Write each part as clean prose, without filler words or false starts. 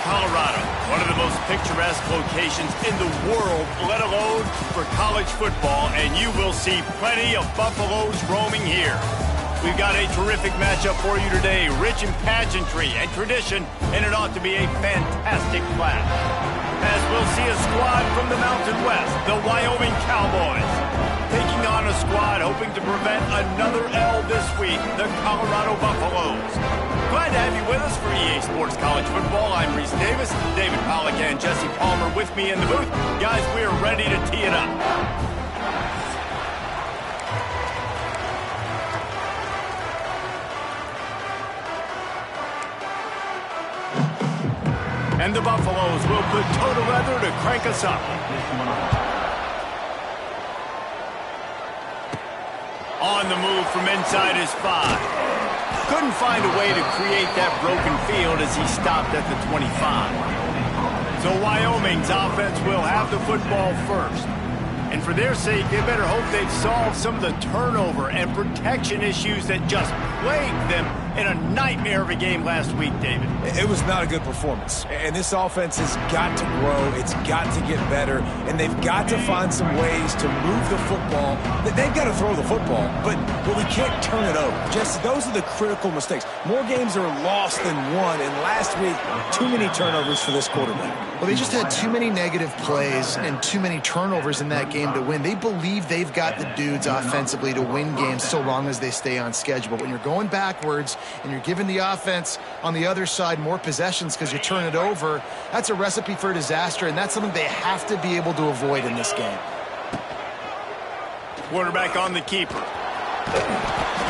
Colorado, one of the most picturesque locations in the world, let alone for college football, and you will see plenty of Buffaloes roaming here. We've got a terrific matchup for you today, rich in pageantry and tradition, and it ought to be a fantastic clash. As we'll see a squad from the Mountain West, the Wyoming Cowboys, taking on a squad hoping to prevent another L this week, the Colorado Buffaloes. Glad to have you with us for EA Sports College Football. I'm Reese Davis, David Pollack and Jesse Palmer with me in the booth. Guys, we are ready to tee it up. And the Buffaloes will put toe to leather to crank us up. On the move from inside his 5. Couldn't find a way to create that broken field as he stopped at the 25. So Wyoming's offense will have the football first. And for their sake, they better hope they've solved some of the turnover and protection issues that just plagued them in a nightmare of a game last week, David. It was not a good performance. And this offense has got to grow. It's got to get better. And they've got to find some ways to move the football. They've got to throw the football, but we can't turn it over. Just those are the critical mistakes. More games are lost than won. And last week, too many turnovers for this quarterback. Well, they just had too many negative plays and too many turnovers in that game to win. They believe they've got the dudes offensively to win games so long as they stay on schedule. But when you're going backwards and you're giving the offense on the other side more possessions because you turn it over, that's a recipe for disaster, and that's something they have to be able to avoid in this game. Quarterback on the keeper.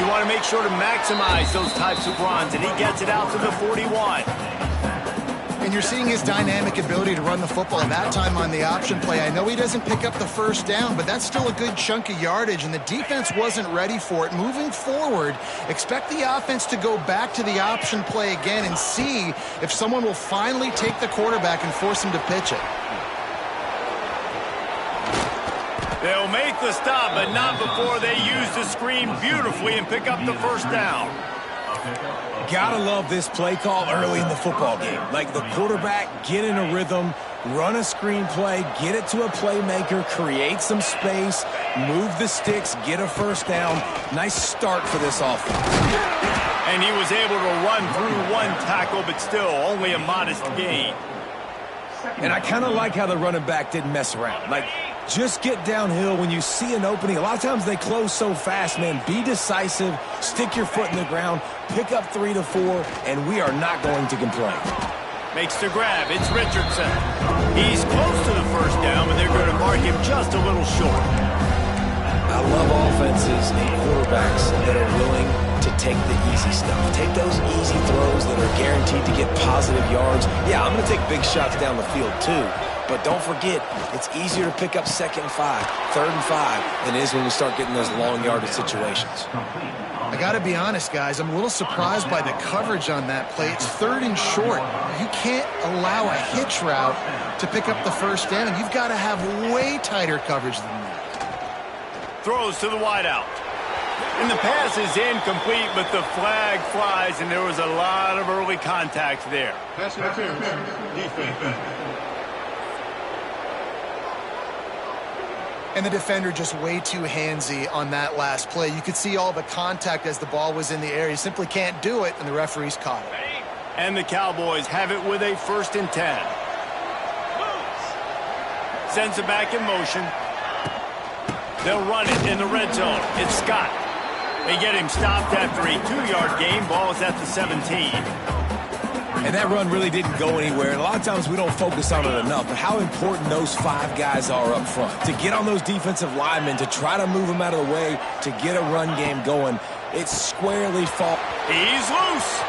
You want to make sure to maximize those types of runs, and he gets it out to the 41. And you're seeing his dynamic ability to run the football that time on the option play. I know he doesn't pick up the first down, but that's still a good chunk of yardage, and the defense wasn't ready for it. Moving forward, expect the offense to go back to the option play again and see if someone will finally take the quarterback and force him to pitch it. They'll make the stop, but not before they use the screen beautifully and pick up the first down. Gotta love this play call early in the football game. Like the quarterback, get in a rhythm, run a screen play, get it to a playmaker, create some space, move the sticks, get a first down. Nice start for this offense. And he was able to run through one tackle, but still only a modest gain. And I kind of like how the running back didn't mess around. Like, just get downhill when you see an opening. A lot of times they close so fast, man. Be decisive, stick your foot in the ground, pick up 3 to 4, and we are not going to complain. Makes the grab. It's Richardson. He's close to the first down, but they're going to mark him just a little short. I love offenses and quarterbacks that are willing to take the easy stuff. Take those easy throws that are guaranteed to get positive yards. Yeah, I'm going to take big shots down the field too. But don't forget, it's easier to pick up 2nd and 5, 3rd and 5 than it is when we start getting those long yardage situations. I got to be honest, guys. I'm a little surprised by the coverage on that play. It's 3rd and short. You can't allow a hitch route to pick up the first down. You've got to have way tighter coverage than that. Throws to the wideout. And the pass is incomplete, but the flag flies, and there was a lot of early contact there. Pass interference. Defense. And the defender just way too handsy on that last play. You could see all the contact as the ball was in the air. You simply can't do it, and the referees caught it. And the Cowboys have it with a 1st and 10. Sends it back in motion. They'll run it in the red zone. It's Scott. They get him stopped after a 2-yard gain. Ball is at the 17. And that run really didn't go anywhere. And a lot of times we don't focus on it enough, but how important those 5 guys are up front. To get on those defensive linemen, to try to move them out of the way, to get a run game going, it's squarely fault. He's loose.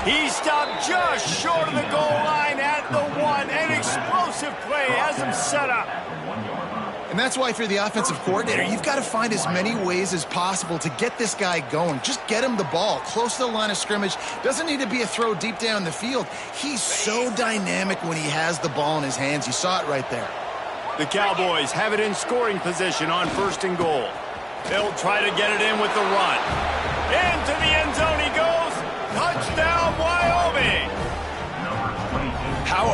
He stopped just short of the goal line at the 1. An explosive play has him set up. And that's why if you're the offensive coordinator, you've got to find as many ways as possible to get this guy going. Just get him the ball close to the line of scrimmage. Doesn't need to be a throw deep down the field. He's so dynamic when he has the ball in his hands. You saw it right there. The Cowboys have it in scoring position on 1st and goal. They'll try to get it in with the run. Into the end zone he goes. Touchdown, Wyoming.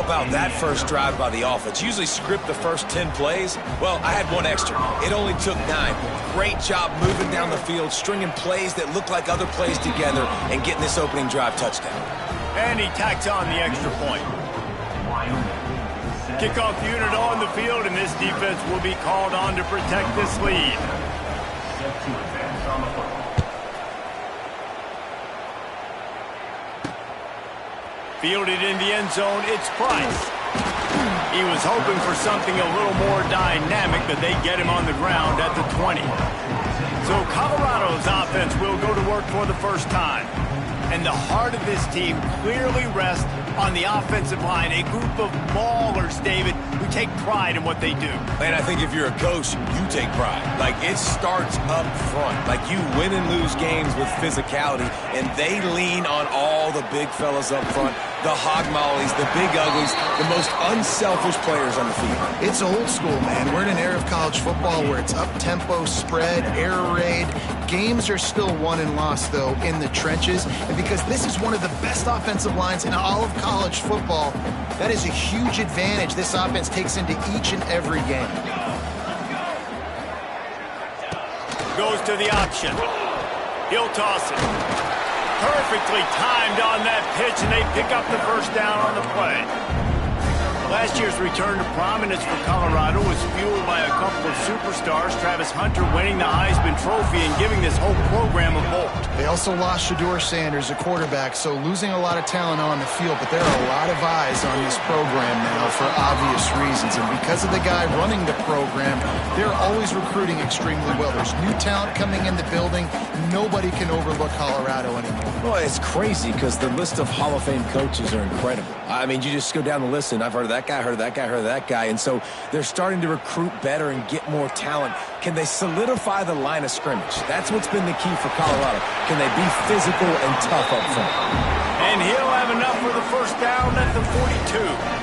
about that first drive by the offense? Usually script the first 10 plays. Well, I had one extra. It only took 9. Great job moving down the field, stringing plays that look like other plays together, and getting this opening drive touchdown. And he tacks on the extra point. Kickoff unit on the field, and this defense will be called on to protect this lead. Fielded in the end zone, it's Price. He was hoping for something a little more dynamic, but they get him on the ground at the 20. So Colorado's offense will go to work for the first time. And the heart of this team clearly rests on the offensive line, a group of ballers, David, who take pride in what they do. And I think if you're a coach, you take pride. Like, it starts up front. Like, you win and lose games with physicality, and they lean on all the big fellas up front, the hog mollies, the big uglies, the most unselfish players on the field. It's old school, man. We're in an era of college football where it's up-tempo, spread, air raid. Games are still won and lost, though, in the trenches. And because this is one of the best offensive lines in all of college football, that is a huge advantage this offense takes into each and every game. Goes to the option. He'll toss it. Perfectly timed on that pitch, and they pick up the first down on the play. Last year's return to prominence for Colorado was fueled by a couple of superstars, Travis Hunter winning the Heisman Trophy and giving this whole program a bolt. They also lost Shedeur Sanders, a quarterback, so losing a lot of talent on the field, but there are a lot of eyes on this program now for obvious reasons. And because of the guy running the program, they're always recruiting extremely well. There's new talent coming in the building. Nobody can overlook Colorado anymore. Well, it's crazy because the list of Hall of Fame coaches are incredible. I mean, you just go down the list, and I've heard of that guy, heard of that guy, heard of that guy. And so they're starting to recruit better and get more talent. Can they solidify the line of scrimmage? That's what's been the key for Colorado. Can they be physical and tough up front? And he'll have enough for the first down at the 42.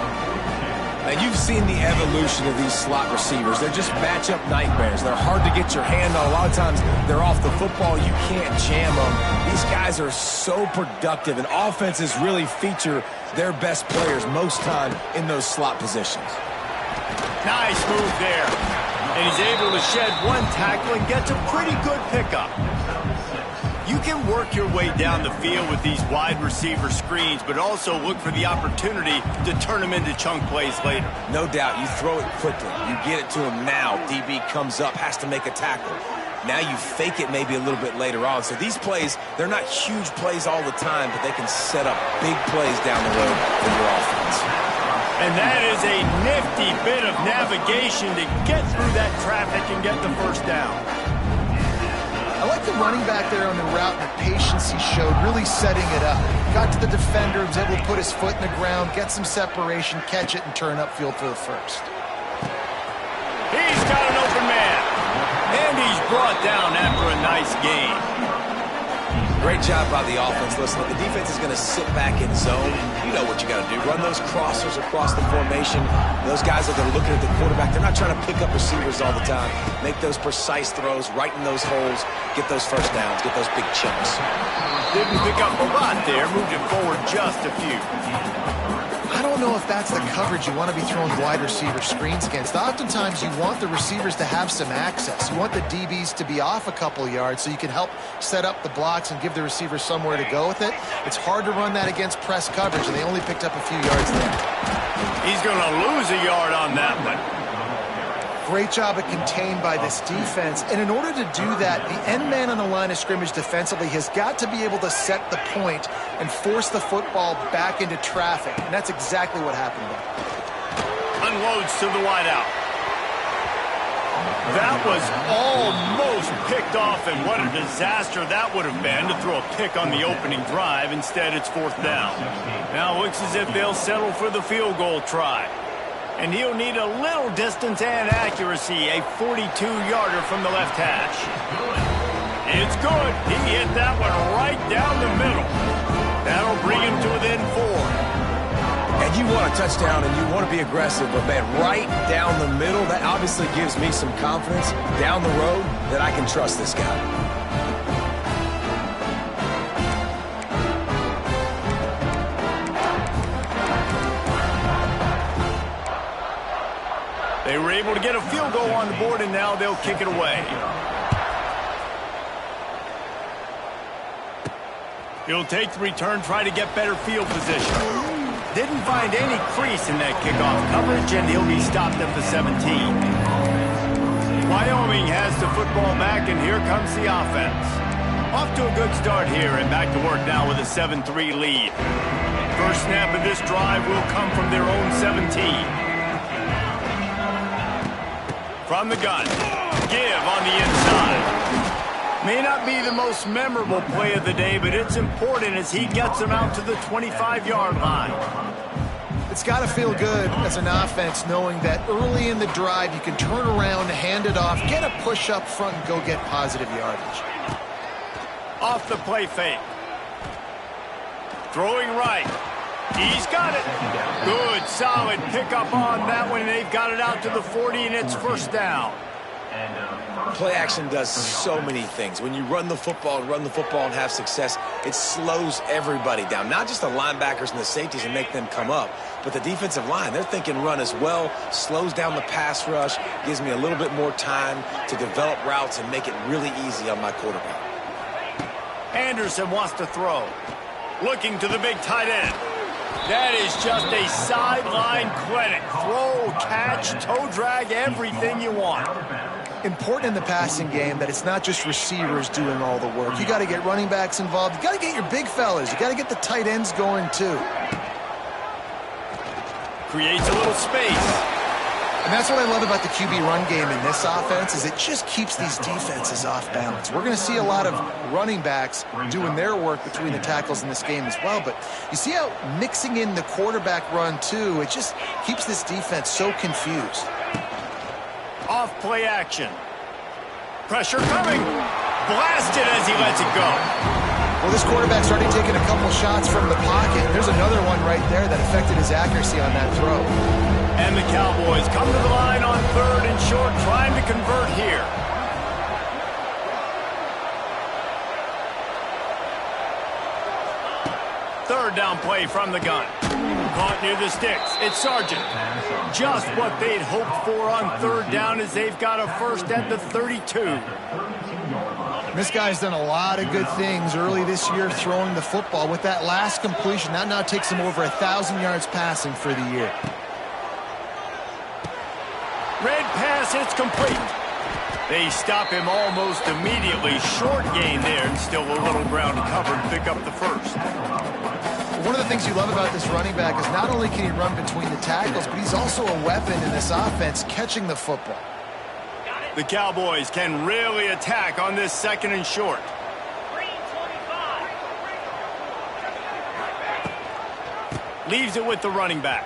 Now, you've seen the evolution of these slot receivers. They're just matchup nightmares. They're hard to get your hand on. A lot of times, they're off the football. You can't jam them. These guys are so productive, and offenses really feature their best players most time in those slot positions. Nice move there. And he's able to shed one tackle and gets a pretty good pickup. You can work your way down the field with these wide receiver screens, but also look for the opportunity to turn them into chunk plays later. No doubt. You throw it quickly. You get it to him now. DB comes up, has to make a tackle. Now you fake it maybe a little bit later on. So these plays, they're not huge plays all the time, but they can set up big plays down the road for your offense. And that is a nifty bit of navigation to get through that traffic and get the first down. I like the running back there on the route and the patience he showed, really setting it up. Got to the defender, was able to put his foot in the ground, get some separation, catch it, and turn upfield for the first. He's got an open man. And he's brought down after a nice gain. Great job by the offense. Listen, the defense is going to sit back in zone. You know what you got to do. Run those crossers across the formation. Those guys that are looking at the quarterback, they're not trying to pick up receivers all the time. Make those precise throws, right in those holes, get those first downs, get those big chunks. Didn't pick up a lot there, moved it forward just a few. I don't know if that's the coverage you want to be throwing wide receiver screens against. Oftentimes, you want the receivers to have some access. You want the DBs to be off a couple yards so you can help set up the blocks and give the receivers somewhere to go with it. It's hard to run that against press coverage, and they only picked up a few yards there. He's going to lose a yard on that one. Great job at contained by this defense. And in order to do that, the end man on the line of scrimmage defensively has got to be able to set the point and force the football back into traffic. And that's exactly what happened there. Unloads to the wideout. That was almost picked off, and what a disaster that would have been to throw a pick on the opening drive. Instead, it's fourth down. Now it looks as if they'll settle for the field goal try. And he'll need a little distance and accuracy, a 42-yarder from the left hash. It's good. He hit that one right down the middle. That'll bring him to within 4. And you want a touchdown and you want to be aggressive, but man, right down the middle, that obviously gives me some confidence down the road that I can trust this guy. able to get a field goal on the board, and now they'll kick it away. He'll take the return, try to get better field position. Didn't find any crease in that kickoff coverage, and he'll be stopped at the 17. Wyoming has the football back, and here comes the offense. Off to a good start here, and back to work now with a 7-3 lead. First snap of this drive will come from their own 17. From the gun. Give on the inside. May not be the most memorable play of the day, but it's important as he gets them out to the 25-yard line. It's got to feel good as an offense knowing that early in the drive you can turn around, hand it off, get a push up front, and go get positive yardage. Off the play fake. Throwing right. He's got it. Good, solid pickup on that one. They've got it out to the 40, and it's first down. Play action does so many things. When you run the football and have success, it slows everybody down. Not just the linebackers and the safeties and make them come up, but the defensive line. They're thinking run as well, slows down the pass rush, gives me a little bit more time to develop routes and make it really easy on my quarterback. Anderson wants to throw. Looking to the big tight end. That is just a sideline clinic. Throw, catch, toe drag, everything you want. Important in the passing game that it's not just receivers doing all the work. You got to get running backs involved. You got to get your big fellas. You got to get the tight ends going too. Creates a little space. And that's what I love about the QB run game in this offense is it just keeps these defenses off balance. We're going to see a lot of running backs doing their work between the tackles in this game as well. But you see how mixing in the quarterback run too, it just keeps this defense so confused. Off play action. Pressure coming. Blasted as he lets it go. Well, this quarterback's already taken a couple shots from the pocket. There's another one right there that affected his accuracy on that throw. And the Cowboys come to the line on 3rd and short, trying to convert here. Third down play from the gun. Caught near the sticks. It's Sargent. Just what they'd hoped for on 3rd down as they've got a first at the 32. This guy's done a lot of good things early this year throwing the football. With that last completion, that now takes him over 1,000 yards passing for the year. Red pass, it's complete. They stop him almost immediately. Short gain there, and still a little ground to cover and pick up the first. One of the things you love about this running back is not only can he run between the tackles, but he's also a weapon in this offense catching the football. The Cowboys can really attack on this 2nd and short. Leaves it with the running back.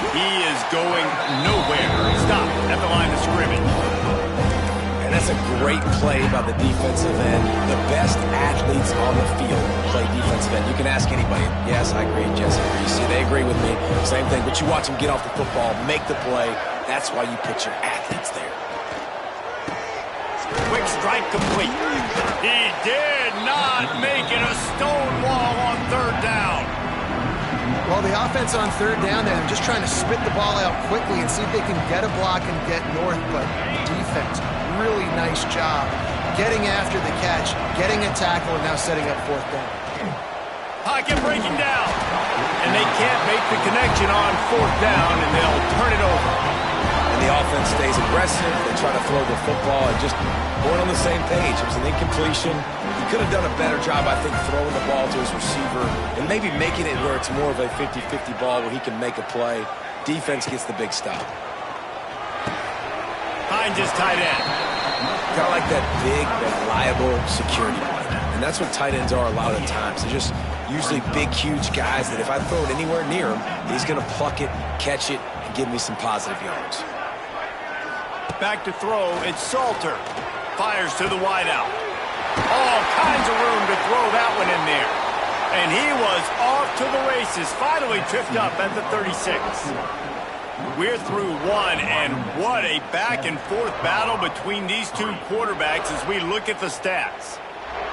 He is going nowhere. Stop at the line of scrimmage. And that's a great play by the defensive end. The best athletes on the field play defensive end. You can ask anybody. Yes, I agree. Jesse agrees. See, they agree with me. Same thing. But you watch them get off the football, make the play. That's why you put your athletes there. Quick strike complete. He did not make it a stone wall on 3rd down. Well, the offense on 3rd down there, they're just trying to spit the ball out quickly and see if they can get a block and get north. But defense, really nice job getting after the catch, getting a tackle, and now setting up 4th down. Pocket breaking down. And they can't make the connection on 4th down, and they'll turn it over. And the offense stays aggressive. They try to throw the football and just going on the same page. It was an incompletion. He could have done a better job, I think, throwing the ball to his receiver and maybe making it where it's more of a 50-50 ball where he can make a play. Defense gets the big stop. Finds his tight end. Kind of like that big, reliable security blanket. And that's what tight ends are a lot of times. They're just usually big, huge guys that if I throw it anywhere near him, he's going to pluck it, catch it, and give me some positive yards. Back to throw, it's Salter. Fires to the wideout. All kinds of room to throw that one in there. And he was off to the races, finally tripped up at the 36. We're through one, and what a back-and-forth battle between these two quarterbacks as we look at the stats.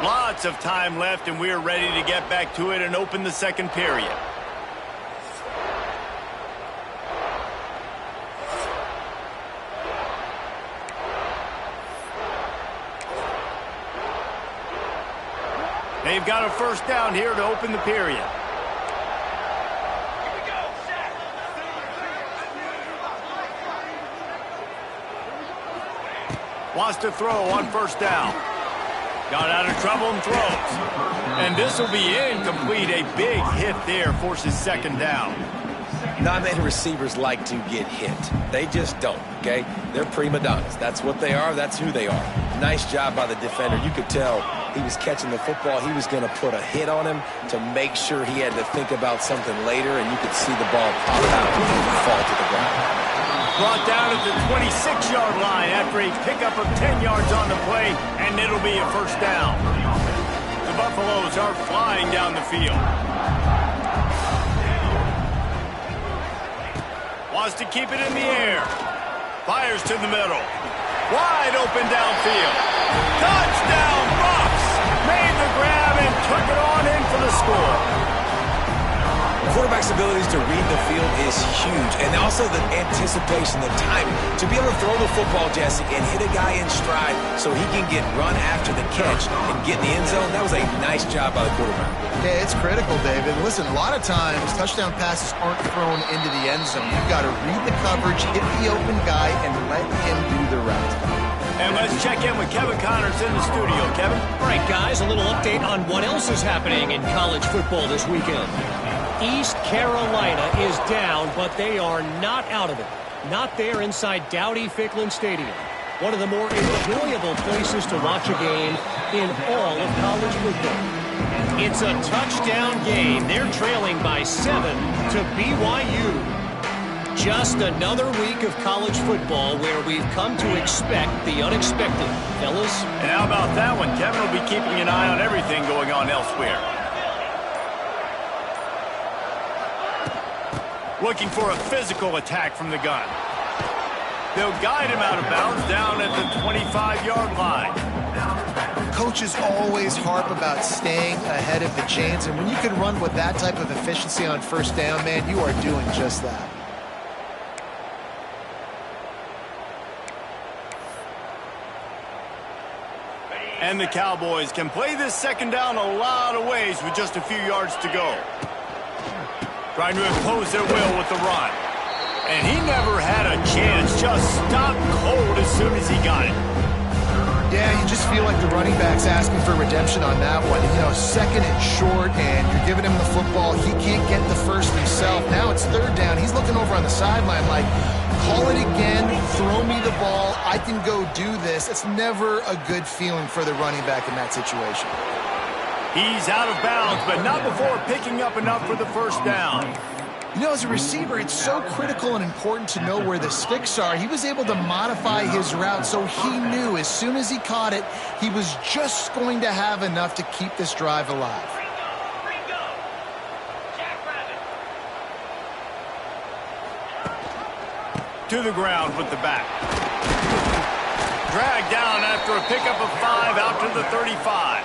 Lots of time left, and we're ready to get back to it and open the 2nd period. They've got a first down here to open the period. Wants to throw on first down. Got out of trouble and throws. And this will be incomplete. A big hit there forces second down. Not many receivers like to get hit. They just don't, okay? They're prima donnas. That's what they are. That's who they are. Nice job by the defender. You could tell he was catching the football. He was going to put a hit on him to make sure he had to think about something later, and you could see the ball pop out and fall to the ground. Brought down at the 26-yard line after a pickup of 10 yards on the play, and it'll be a first down. The Buffaloes are flying down the field. Wants to keep it in the air. Fires to the middle. Wide open downfield. Touchdown, Buffs! Made the grab and took it on in for the score. Quarterback's abilities to read the field is huge, and also the anticipation, the timing. To be able to throw the football, Jesse, and hit a guy in stride so he can get run after the catch and get in the end zone, that was a nice job by the quarterback. Yeah, it's critical, David. Listen, a lot of times, touchdown passes aren't thrown into the end zone. You've got to read the coverage, hit the open guy, and let him do the rest. And let's check in with Kevin Connors in the studio. Kevin? All right, guys, a little update on what else is happening in college football this weekend. East Carolina is down, but they are not out of it. Not there inside Dowdy-Ficklin Stadium. One of the more enjoyable places to watch a game in all of college football. It's a touchdown game. They're trailing by 7 to BYU. Just another week of college football where we've come to expect the unexpected. Fellas? And how about that one? Kevin will be keeping an eye on everything going on elsewhere. Looking for a physical attack from the gun. They'll guide him out of bounds down at the 25-yard line. Coaches always harp about staying ahead of the chains, and when you can run with that type of efficiency on first down, man, you are doing just that. And the Cowboys can play this second down a lot of ways with just a few yards to go. Trying to impose their will with the run. And he never had a chance. Just stopped cold as soon as he got it. Yeah, you just feel like the running back's asking for redemption on that one. You know, second and short, and you're giving him the football. He can't get the first himself. Now it's third down. He's looking over on the sideline like, call it again, throw me the ball, I can go do this. It's never a good feeling for the running back in that situation. He's out of bounds, but not before picking up enough for the first down. You know, as a receiver, it's so critical and important to know where the sticks are. He was able to modify his route, so he knew as soon as he caught it, he was just going to have enough to keep this drive alive. To the ground with the back. Dragged down after a pickup of 5 out to the 35.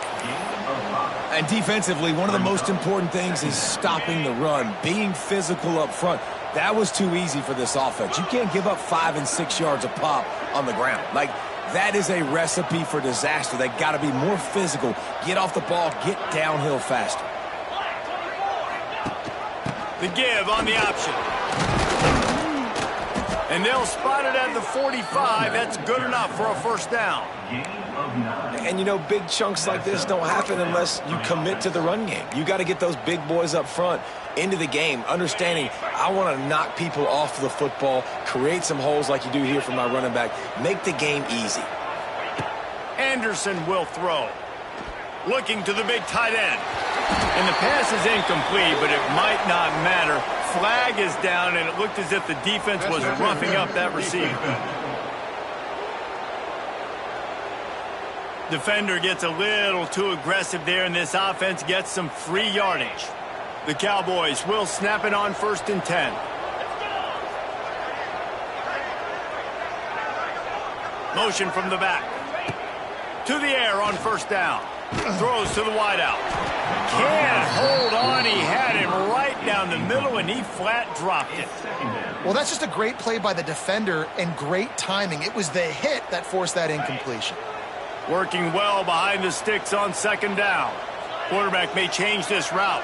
And defensively, one of the most important things is stopping the run, being physical up front. That was too easy for this offense. You can't give up 5 and 6 yards a pop on the ground. Like, that is a recipe for disaster. They got to be more physical, get off the ball, get downhill faster. The give on the option. And they'll spot it at the 45. That's good enough for a first down. And, you know, big chunks like this don't happen unless you commit to the run game. You got to get those big boys up front into the game, understanding I want to knock people off the football, create some holes like you do here for my running back, make the game easy. Anderson will throw. Looking to the big tight end. And the pass is incomplete, but it might not matter. Flag is down, and it looked as if the defense was roughing up that receiver. Defender gets a little too aggressive there, and this offense gets some free yardage. The Cowboys will snap it on 1st and 10. Motion from the back. To the air on first down. Throws to the wideout. Can't hold on. He had him right down the middle, and he flat dropped it. Well, that's just a great play by the defender and great timing. It was the hit that forced that incompletion. Working well behind the sticks on second down. Quarterback may change this route.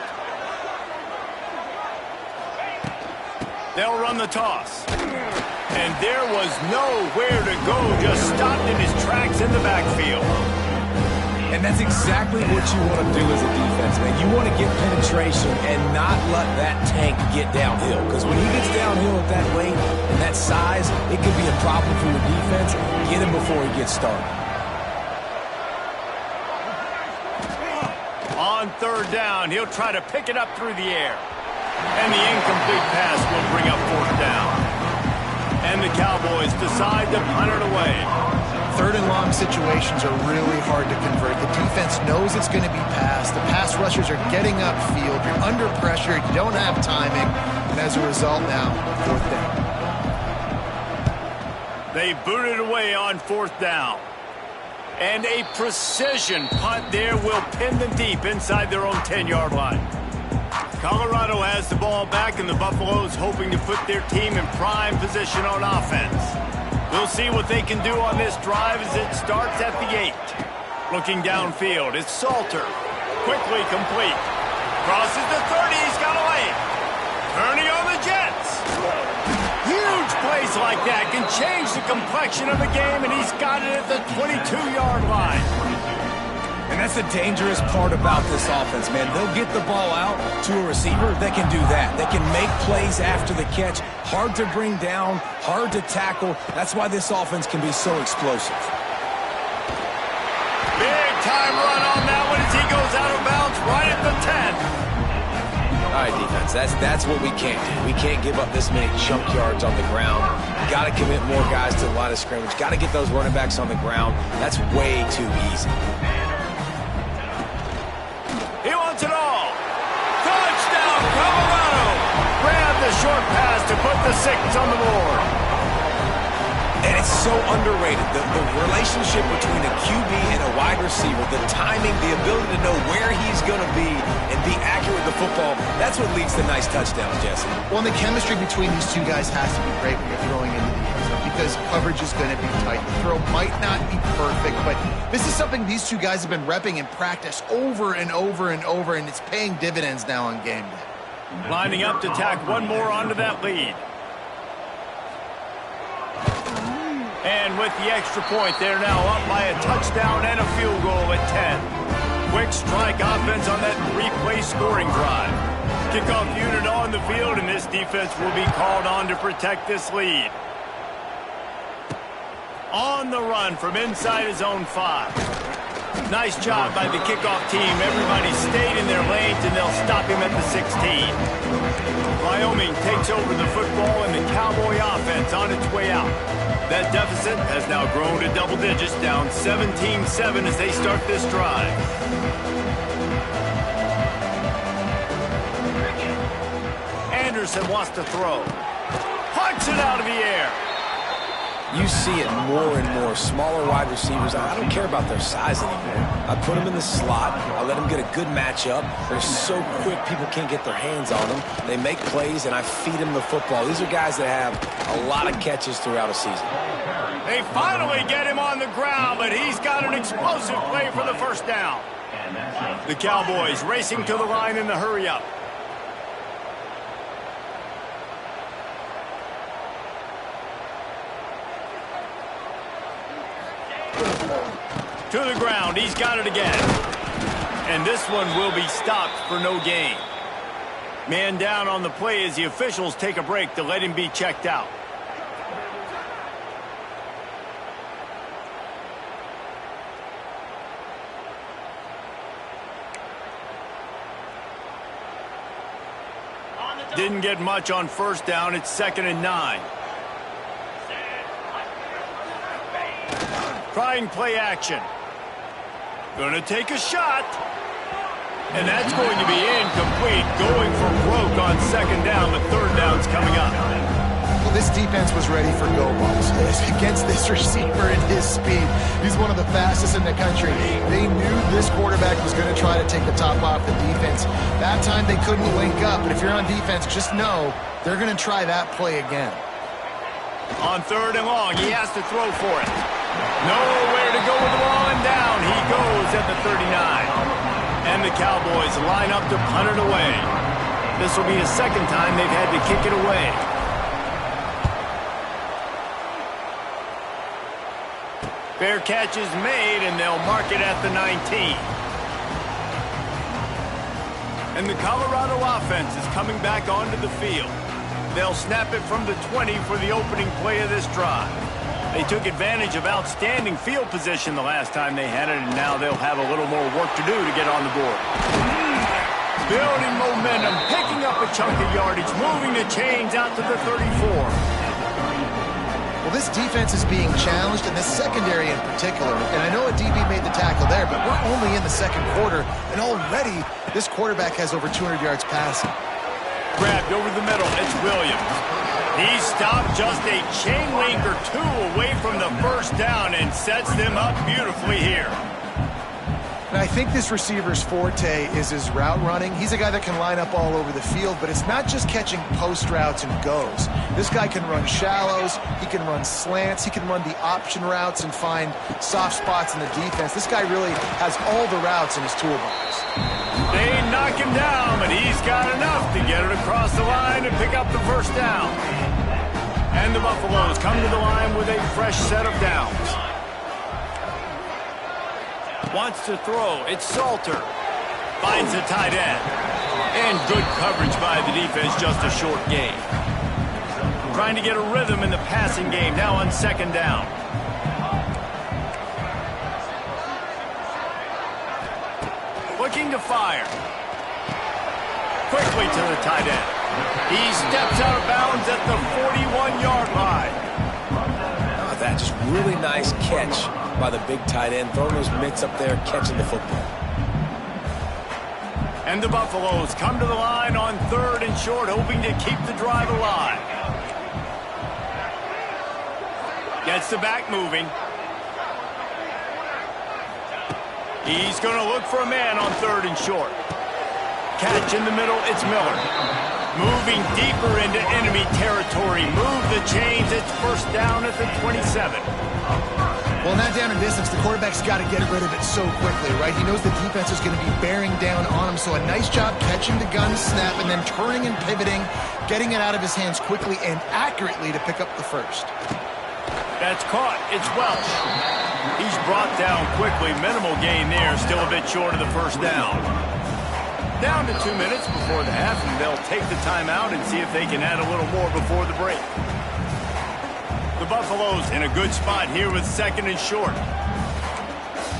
They'll run the toss. And there was nowhere to go, just stopped in his tracks in the backfield. And that's exactly what you want to do as a defense, man. You want to get penetration and not let that tank get downhill. Because when he gets downhill at that weight and that size, it could be a problem for your defense. Get him before he gets started. On third down, he'll try to pick it up through the air. And the incomplete pass will bring up fourth down. And the Cowboys decide to punt it away. Third and long situations are really hard to convert. The defense knows it's going to be passed. The pass rushers are getting upfield. You're under pressure. You don't have timing. And as a result now, fourth down. They booted away on fourth down. And a precision punt there will pin them deep inside their own 10-yard line. Colorado has the ball back, and the Buffaloes hoping to put their team in prime position on offense. We'll see what they can do on this drive as it starts at the 8. Looking downfield, it's Salter. Quickly complete. Crosses the 30, he's got a lane. Turning on the Jets. Huge plays like that can change the complexion of the game, and he's got it at the 22-yard line. And that's the dangerous part about this offense, man. They'll get the ball out to a receiver that can do that. That can make plays after the catch. Hard to bring down, hard to tackle. That's why this offense can be so explosive. Big time run on that one as he goes out of bounds right at the 10. All right, defense, that's what we can't do. We can't give up this many junk yards on the ground. Got to commit more guys to the line of scrimmage. Got to get those running backs on the ground. That's way too easy. He wants it all. Touchdown, Colorado. Grab the short pass to put the 6 on the board. And it's so underrated. The relationship between a QB and a wide receiver, the timing, the ability to know where he's going to be and be accurate with the football, that's what leads to nice touchdowns, Jesse. Well, and the chemistry between these two guys has to be great when you're throwing into the end zone because coverage is going to be tight. The throw might not be perfect, but this is something these two guys have been repping in practice over and over and over, and it's paying dividends now on game day. Lining up to tack one more onto that lead. And with the extra point, they're now up by a touchdown and a field goal at 10. Quick strike offense on that replay scoring drive. Kickoff unit on the field, and this defense will be called on to protect this lead. On the run from inside his own 5. Nice job by the kickoff team. Everybody stayed in their lanes, and they'll stop him at the 16. Wyoming takes over the football, and the Cowboy offense on its way out. That deficit has now grown to double digits, down 17-7 as they start this drive. Anderson wants to throw. Punts it out of the air. You see it more and more. Smaller wide receivers, I don't care about their size anymore. I put them in the slot. I let them get a good matchup. They're so quick, people can't get their hands on them. They make plays, and I feed them the football. These are guys that have a lot of catches throughout a season. They finally get him on the ground, but he's got an explosive play for the first down. The Cowboys racing to the line in the hurry-up. To the ground, he's got it again. And this one will be stopped for no gain. Man down on the play as the officials take a break to let him be checked out. Didn't get much on first down. It's 2nd and 9. Trying play action. Gonna take a shot. And that's going to be incomplete. Going for broke on 2nd down, but 3rd down's coming up. Well, this defense was ready for go balls against this receiver and his speed. He's one of the fastest in the country. They knew this quarterback was going to try to take the top off the defense. That time they couldn't link up, but if you're on defense, just know they're going to try that play again. On 3rd and long, he has to throw for it. Nowhere to go with the ball, and down he goes at the 39. And the Cowboys line up to punt it away. This will be the second time they've had to kick it away. Fair catch is made, and they'll mark it at the 19. And the Colorado offense is coming back onto the field. They'll snap it from the 20 for the opening play of this drive. They took advantage of outstanding field position the last time they had it, and now they'll have a little more work to do to get on the board. Building momentum, picking up a chunk of yardage, moving the chains out to the 34. Well, this defense is being challenged, and this secondary in particular. And I know a DB made the tackle there, but we're only in the second quarter, and already this quarterback has over 200 yards passing. Grabbed over the middle, it's Williams. He stopped just a chain link or two away from the first down and sets them up beautifully here. And I think this receiver's forte is his route running. He's a guy that can line up all over the field, but it's not just catching post routes and goes. This guy can run shallows, he can run slants, he can run the option routes and find soft spots in the defense. This guy really has all the routes in his toolbox. They knock him down, but he's got enough to get it across the line and pick up the first down. And the Buffaloes come to the line with a fresh set of downs. Wants to throw. It's Salter. Finds the tight end. And good coverage by the defense, just a short gain. Trying to get a rhythm in the passing game, now on second down. Looking to fire. Quickly to the tight end. He steps out of bounds at the 41-yard line. That just really nice catch by the big tight end, throwing those mitts up there, catching the football. And the Buffaloes come to the line on third and short, hoping to keep the drive alive. Gets the back moving. He's going to look for a man on third and short. Catch in the middle, it's Miller. Moving deeper into enemy territory. Move the chains, it's first down at the 27. Well, not down in distance, the quarterback's got to get rid of it so quickly, right? He knows the defense is going to be bearing down on him, so a nice job catching the gun snap and then turning and pivoting, getting it out of his hands quickly and accurately to pick up the first. That's caught. It's Welch. He's brought down quickly. Minimal gain there, still a bit short of the first down. Down to 2 minutes before the half, and they'll take the timeout and see if they can add a little more before the break. The Buffaloes in a good spot here with second and short.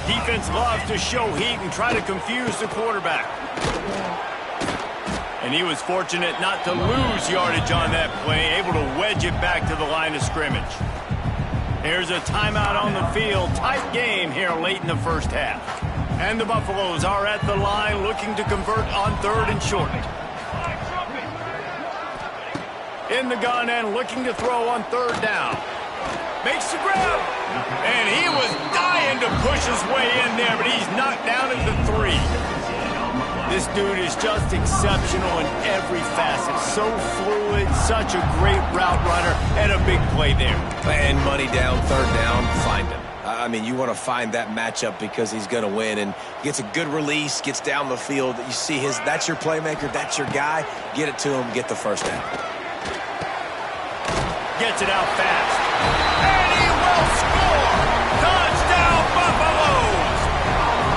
Defense loves to show heat and try to confuse the quarterback. And he was fortunate not to lose yardage on that play, able to wedge it back to the line of scrimmage. Here's a timeout on the field. Tight game here late in the first half. And the Buffaloes are at the line looking to convert on third and short. In the gun and looking to throw on third down. Makes the grab. And he was dying to push his way in there, but he's knocked down at the 3. This dude is just exceptional in every facet. So fluid, such a great route runner, and a big play there. And money down, third down, find him. I mean, you want to find that matchup because he's going to win, and gets a good release, gets down the field. You see that's your playmaker, that's your guy. Get it to him, get the first down. Gets it out fast. And he will score! Touchdown, Buffaloes!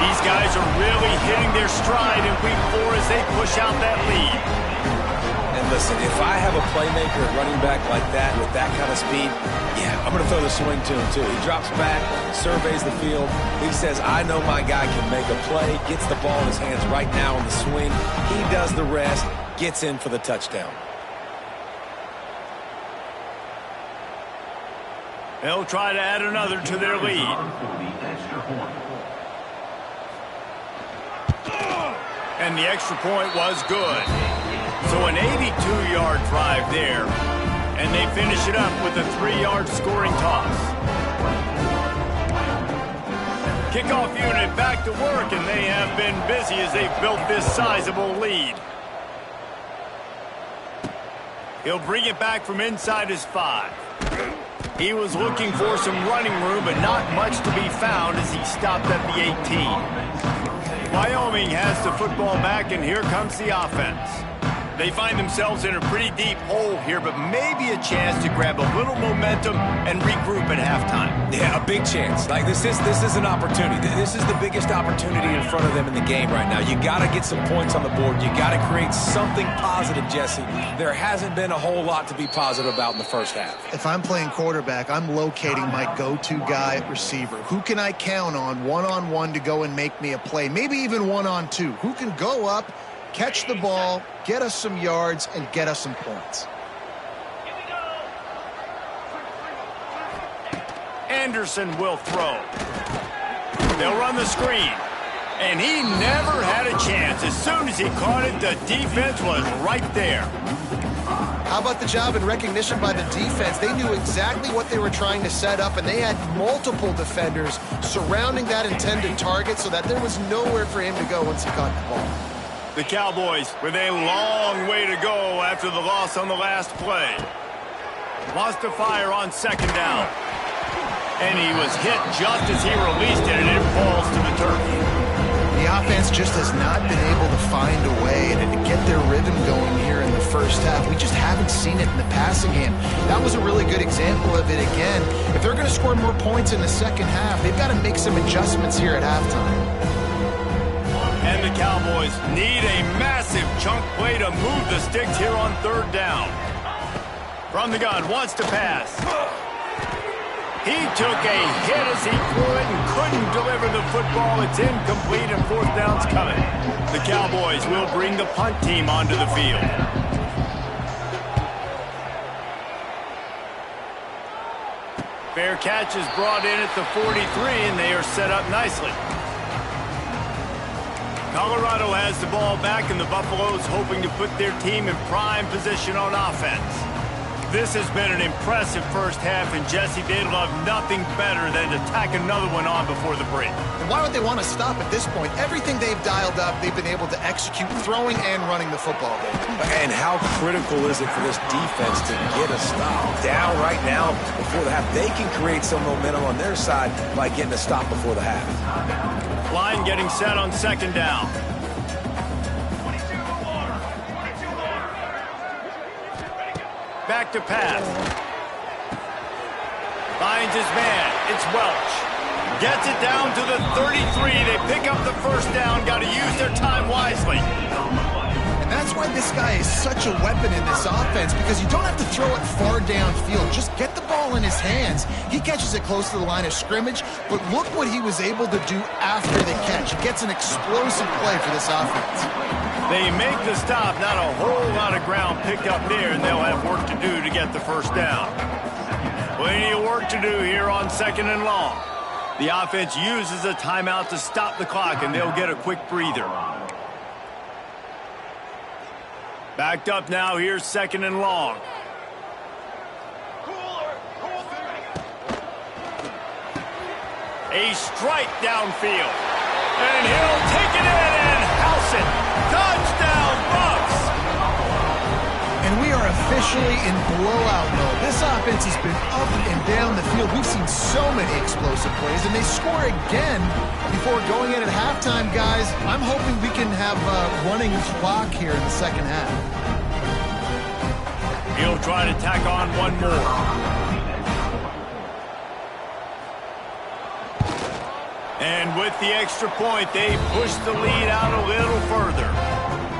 These guys are really hitting their stride in week 4 as they push out that lead. And listen, if I have a playmaker at running back like that with that kind of speed, yeah, I'm going to throw the swing to him too. He drops back, surveys the field. He says, I know my guy can make a play, gets the ball in his hands right now on the swing. He does the rest, gets in for the touchdown. They'll try to add another to their lead. And the extra point was good. So an 82-yard drive there. And they finish it up with a 3-yard scoring toss. Kickoff unit back to work, and they have been busy as they've built this sizable lead. He'll bring it back from inside his 5. He was looking for some running room, but not much to be found as he stopped at the 18. Wyoming has the football back, and here comes the offense. They find themselves in a pretty deep hole here, but maybe a chance to grab a little momentum and regroup at halftime. Yeah, a big chance. Like, this is an opportunity. This is the biggest opportunity in front of them in the game right now. You got to get some points on the board. You got to create something positive, Jesse. There hasn't been a whole lot to be positive about in the first half. If I'm playing quarterback, I'm locating my go-to guy at receiver. Who can I count on one-on-one to go and make me a play? Maybe even one-on-two. Who can go up, catch the ball, get us some yards, and get us some points? Anderson will throw. They'll run the screen. And he never had a chance. As soon as he caught it, the defense was right there. How about the job and recognition by the defense? They knew exactly what they were trying to set up, and they had multiple defenders surrounding that intended target so that there was nowhere for him to go once he caught the ball. The Cowboys with a long way to go after the loss on the last play. Wants to fire on second down. And he was hit just as he released it, and it falls to the turf. The offense just has not been able to find a way to get their rhythm going here in the first half. We just haven't seen it in the passing game. That was a really good example of it again. If they're going to score more points in the second half, they've got to make some adjustments here at halftime. And the Cowboys need a massive chunk play to move the sticks here on third down. From the gun, wants to pass. He took a hit as he threw it and couldn't deliver the football. It's incomplete and fourth down's coming. The Cowboys will bring the punt team onto the field. Fair catch is brought in at the 43, and they are set up nicely. Colorado has the ball back, and the Buffaloes hoping to put their team in prime position on offense. This has been an impressive first half, and Jesse, they'd love nothing better than to tack another one on before the break. And why would they want to stop at this point? Everything they've dialed up, they've been able to execute throwing and running the football game. And how critical is it for this defense to get a stop down right now before the half? They can create some momentum on their side by getting a stop before the half. Line getting set on second down. Back to pass. Finds his man. It's Welch. Gets it down to the 33. They pick up the first down. Got to use their time wisely. And that's why this guy is such a weapon in this offense, because you don't have to throw it far downfield. Just get the ball in his hands. He catches it close to the line of scrimmage, but look what he was able to do after the catch. He gets an explosive play for this offense. They make the stop. Not a whole lot of ground picked up there, and they'll have work to do to get the first down. Plenty of work to do here on second and long. The offense uses a timeout to stop the clock, and they'll get a quick breather. Backed up now. Here's second and long. A strike downfield. And he'll take it in and house it. Touchdown, Bucks! And we are officially in blowout mode. This offense has been up and down the field. We've seen so many explosive plays, and they score again before going in at halftime, guys. I'm hoping we can have a running clock here in the second half. He'll try to tack on one more. And with the extra point, they push the lead out a little further.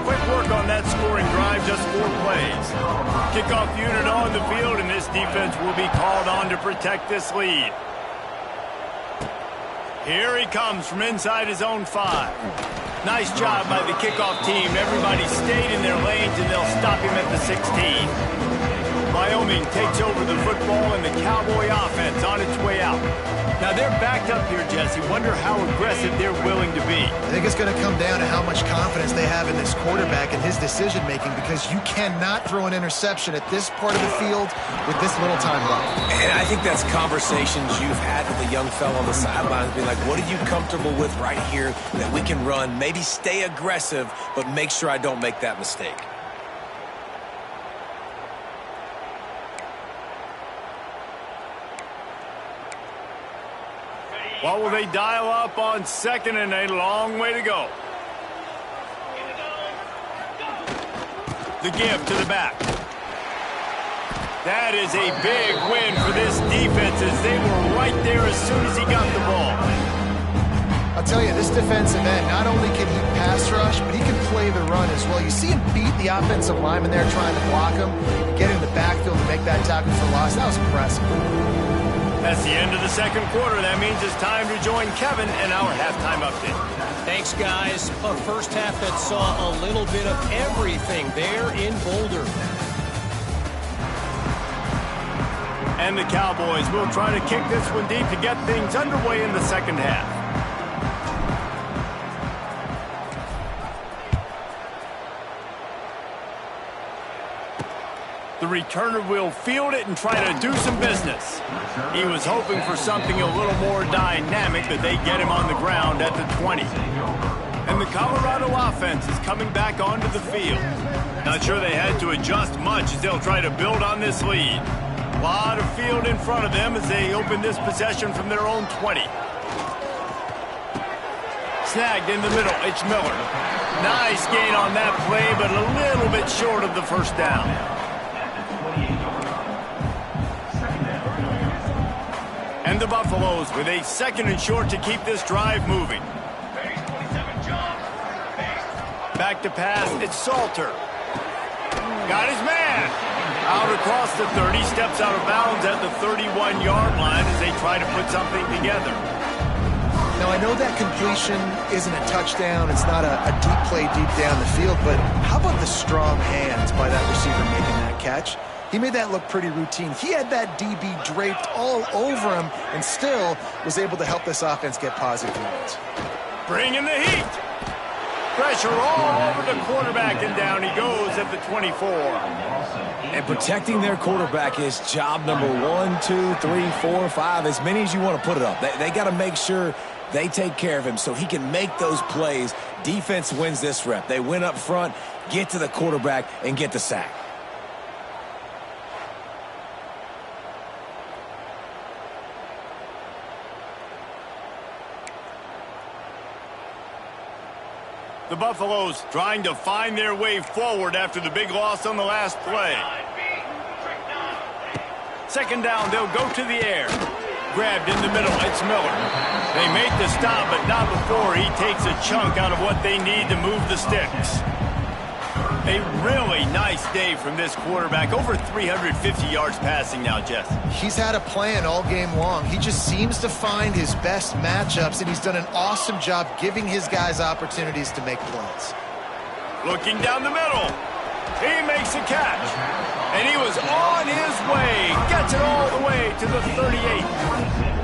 Quick work on that scoring drive, just 4 plays. Kickoff unit on the field, and this defense will be called on to protect this lead. Here he comes from inside his own 5. Nice job by the kickoff team. Everybody stayed in their lanes, and they'll stop him at the 16. Wyoming takes over the football, and the Cowboy offense on its way out. Now they're backed up here, Jesse. Wonder how aggressive they're willing to be. I think it's going to come down to how much confidence they have in this quarterback and his decision-making, because you cannot throw an interception at this part of the field with this little time left. And I think that's conversations you've had with the young fellow on the sidelines, being like, what are you comfortable with right here that we can run? Maybe stay aggressive, but make sure I don't make that mistake. What will they dial up on second and a long way to go? The give to the back. That is a big win for this defense as they were right there as soon as he got the ball. I'll tell you, this defensive end, not only can he pass rush, but he can play the run as well. You see him beat the offensive lineman there trying to block him, get in the backfield to make that tackle for loss. That was impressive. That's the end of the second quarter. That means it's time to join Kevin in our halftime update. Thanks, guys. A first half that saw a little bit of everything there in Boulder. And the Cowboys will try to kick this one deep to get things underway in the second half. The returner will field it and try to do some business. He was hoping for something a little more dynamic, but they get him on the ground at the 20. And the Colorado offense is coming back onto the field. Not sure they had to adjust much as they'll try to build on this lead. A lot of field in front of them as they open this possession from their own 20. Snagged in the middle, it's Miller. Nice gain on that play, but a little bit short of the first down. And the Buffaloes with a second and short to keep this drive moving. Back to pass, it's Salter. Got his man. Out across the 30, steps out of bounds at the 31-yard line as they try to put something together. Now, I know that completion isn't a touchdown. It's not a deep play deep down the field, but how about the strong hands by that receiver making that catch? He made that look pretty routine. He had that DB draped all over him and still was able to help this offense get positive yards. Bring in the heat. Pressure all over the quarterback, and down he goes at the 24. And protecting their quarterback is job number 1, 2, 3, 4, 5, as many as you want to put it up. They got to make sure they take care of him so he can make those plays. Defense wins this rep. They win up front, get to the quarterback, and get the sack. The Buffaloes trying to find their way forward after the big loss on the last play. Second down, they'll go to the air. Grabbed in the middle, it's Miller. They make the stop, but not before he takes a chunk out of what they need to move the sticks. A really nice day from this quarterback. Over 350 yards passing now, Jess. He's had a plan all game long. He just seems to find his best matchups, and he's done an awesome job giving his guys opportunities to make plays. Looking down the middle. He makes a catch. And he was on his way. Gets it all the way to the 38.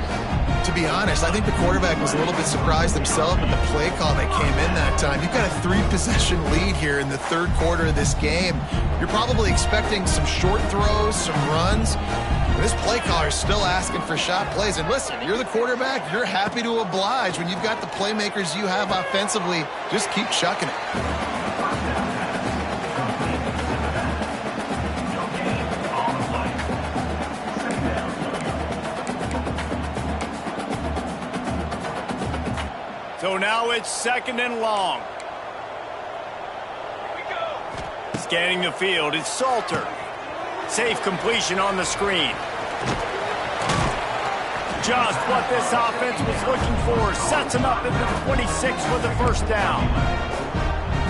To be honest, I think the quarterback was a little bit surprised himself at the play call that came in that time. You've got a 3-possession lead here in the third quarter of this game. You're probably expecting some short throws, some runs. This play caller is still asking for shot plays. And listen, you're the quarterback. You're happy to oblige. When you've got the playmakers you have offensively, just keep chucking it. So now it's second and long. Scanning the field, it's Salter. Safe completion on the screen. Just what this offense was looking for. Sets him up at the 26 for the first down.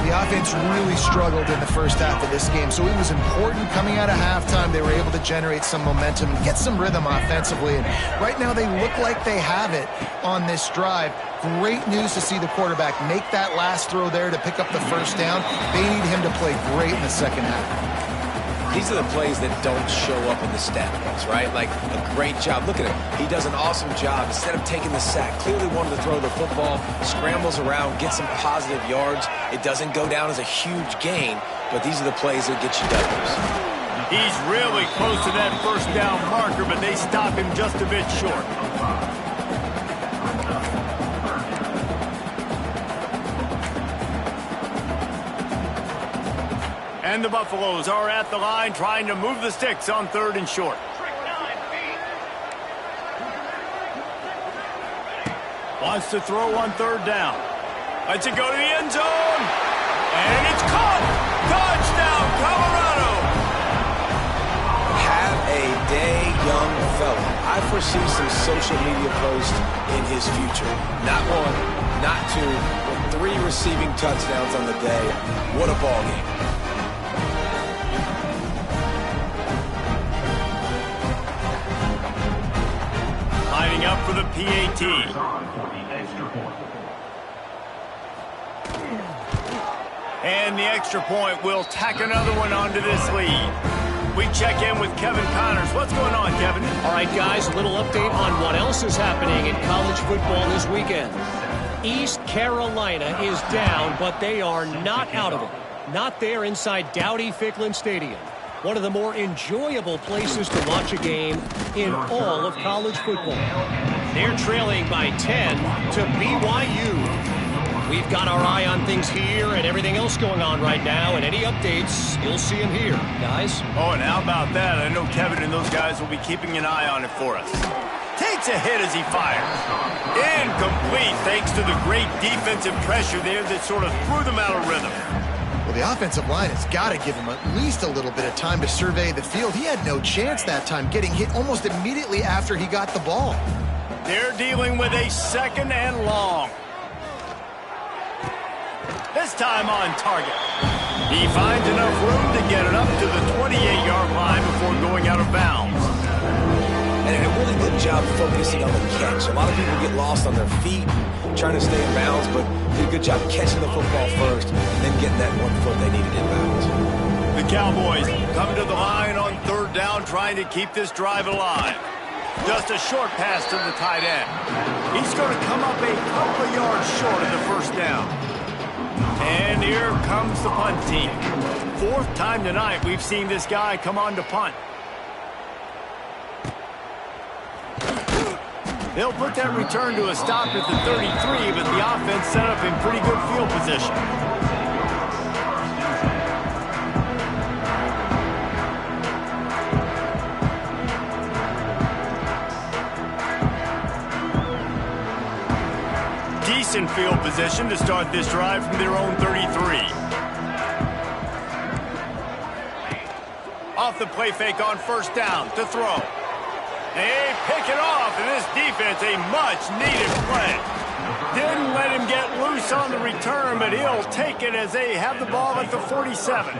The offense really struggled in the first half of this game, so it was important coming out of halftime. They were able to generate some momentum and get some rhythm offensively. And right now they look like they have it on this drive. Great news to see the quarterback make that last throw there to pick up the first down. They need him to play great in the second half. These are the plays that don't show up in the stat books, right? Like a great job. Look at him. He does an awesome job. Instead of taking the sack, clearly wanted to throw the football, scrambles around, gets some positive yards. It doesn't go down as a huge gain, but these are the plays that get you W's. He's really close to that first down marker, but they stop him just a bit short. And the Buffaloes are at the line trying to move the sticks on third and short. Wants to throw on third down. Lets it go to the end zone. And it's caught. Touchdown, Colorado. Have a day, young fella. I foresee some social media posts in his future. Not one, not two, but 3 receiving touchdowns on the day. What a ball game. Lining up for the PAT. And the extra point will tack another one onto this lead. We check in with Kevin Connors. What's going on, Kevin? All right, guys, a little update on what else is happening in college football this weekend. East Carolina is down, but they are not out of it. Not there inside Dowdy-Ficklin Stadium. One of the more enjoyable places to watch a game in all of college football. They're trailing by 10 to BYU. We've got our eye on things here and everything else going on right now, and any updates, you'll see them here, guys. Oh, and how about that? I know Kevin and those guys will be keeping an eye on it for us. Takes a hit as he fires. Incomplete thanks to the great defensive pressure there that sort of threw them out of rhythm. Well, the offensive line has got to give him at least a little bit of time to survey the field. He had no chance that time, getting hit almost immediately after he got the ball. They're dealing with a second and long. This time on target. He finds enough room to get it up to the 28-yard line before going out of bounds. And a really good job focusing on the catch. A lot of people get lost on their feet, trying to stay in bounds, but did a good job catching the football first and then getting that 1 foot they needed in bounds. The Cowboys come to the line on third down, trying to keep this drive alive. Just a short pass to the tight end. He's going to come up a couple of yards short of the first down. And here comes the punt team. 4th time tonight we've seen this guy come on to punt. They'll put that return to a stop at the 33, but the offense set up in pretty good field position. Decent field position to start this drive from their own 33. Off the play fake on first down to throw. They pick it off, and this defense, a much-needed play. Didn't let him get loose on the return, but he'll take it as they have the ball at the 47.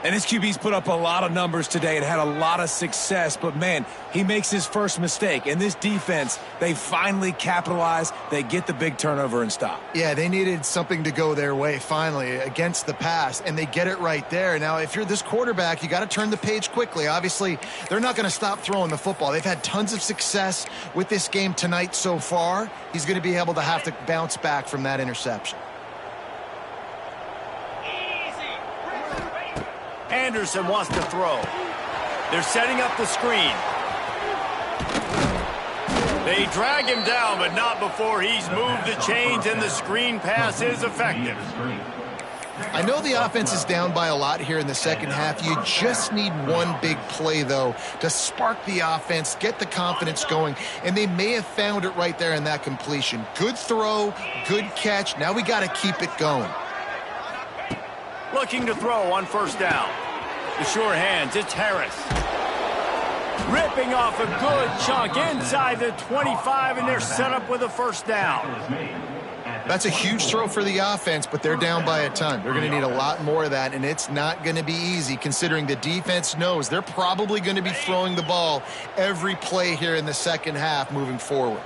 And this QB's put up a lot of numbers today and had a lot of success, but man, he makes his first mistake. And this defense, they finally capitalize. They get the big turnover and stop. Yeah, they needed something to go their way finally against the pass, and they get it right there. Now, if you're this quarterback, you got to turn the page quickly. Obviously, they're not going to stop throwing the football. They've had tons of success with this game tonight so far. He's going to be able to have to bounce back from that interception. Anderson wants to throw. They're setting up the screen. They drag him down, but not before he's moved the chains, and the screen pass is effective. I know the offense is down by a lot here in the second half. You just need one big play, though, to spark the offense, get the confidence going, and they may have found it right there in that completion. Good throw, good catch. Now we got to keep it going. Looking to throw on first down. The sure hands, it's Harris. Ripping off a good chunk inside the 25, and they're set up with a first down. That's a huge throw for the offense, but they're down by a ton. They're going to need a lot more of that, and it's not going to be easy considering the defense knows they're probably going to be throwing the ball every play here in the second half moving forward.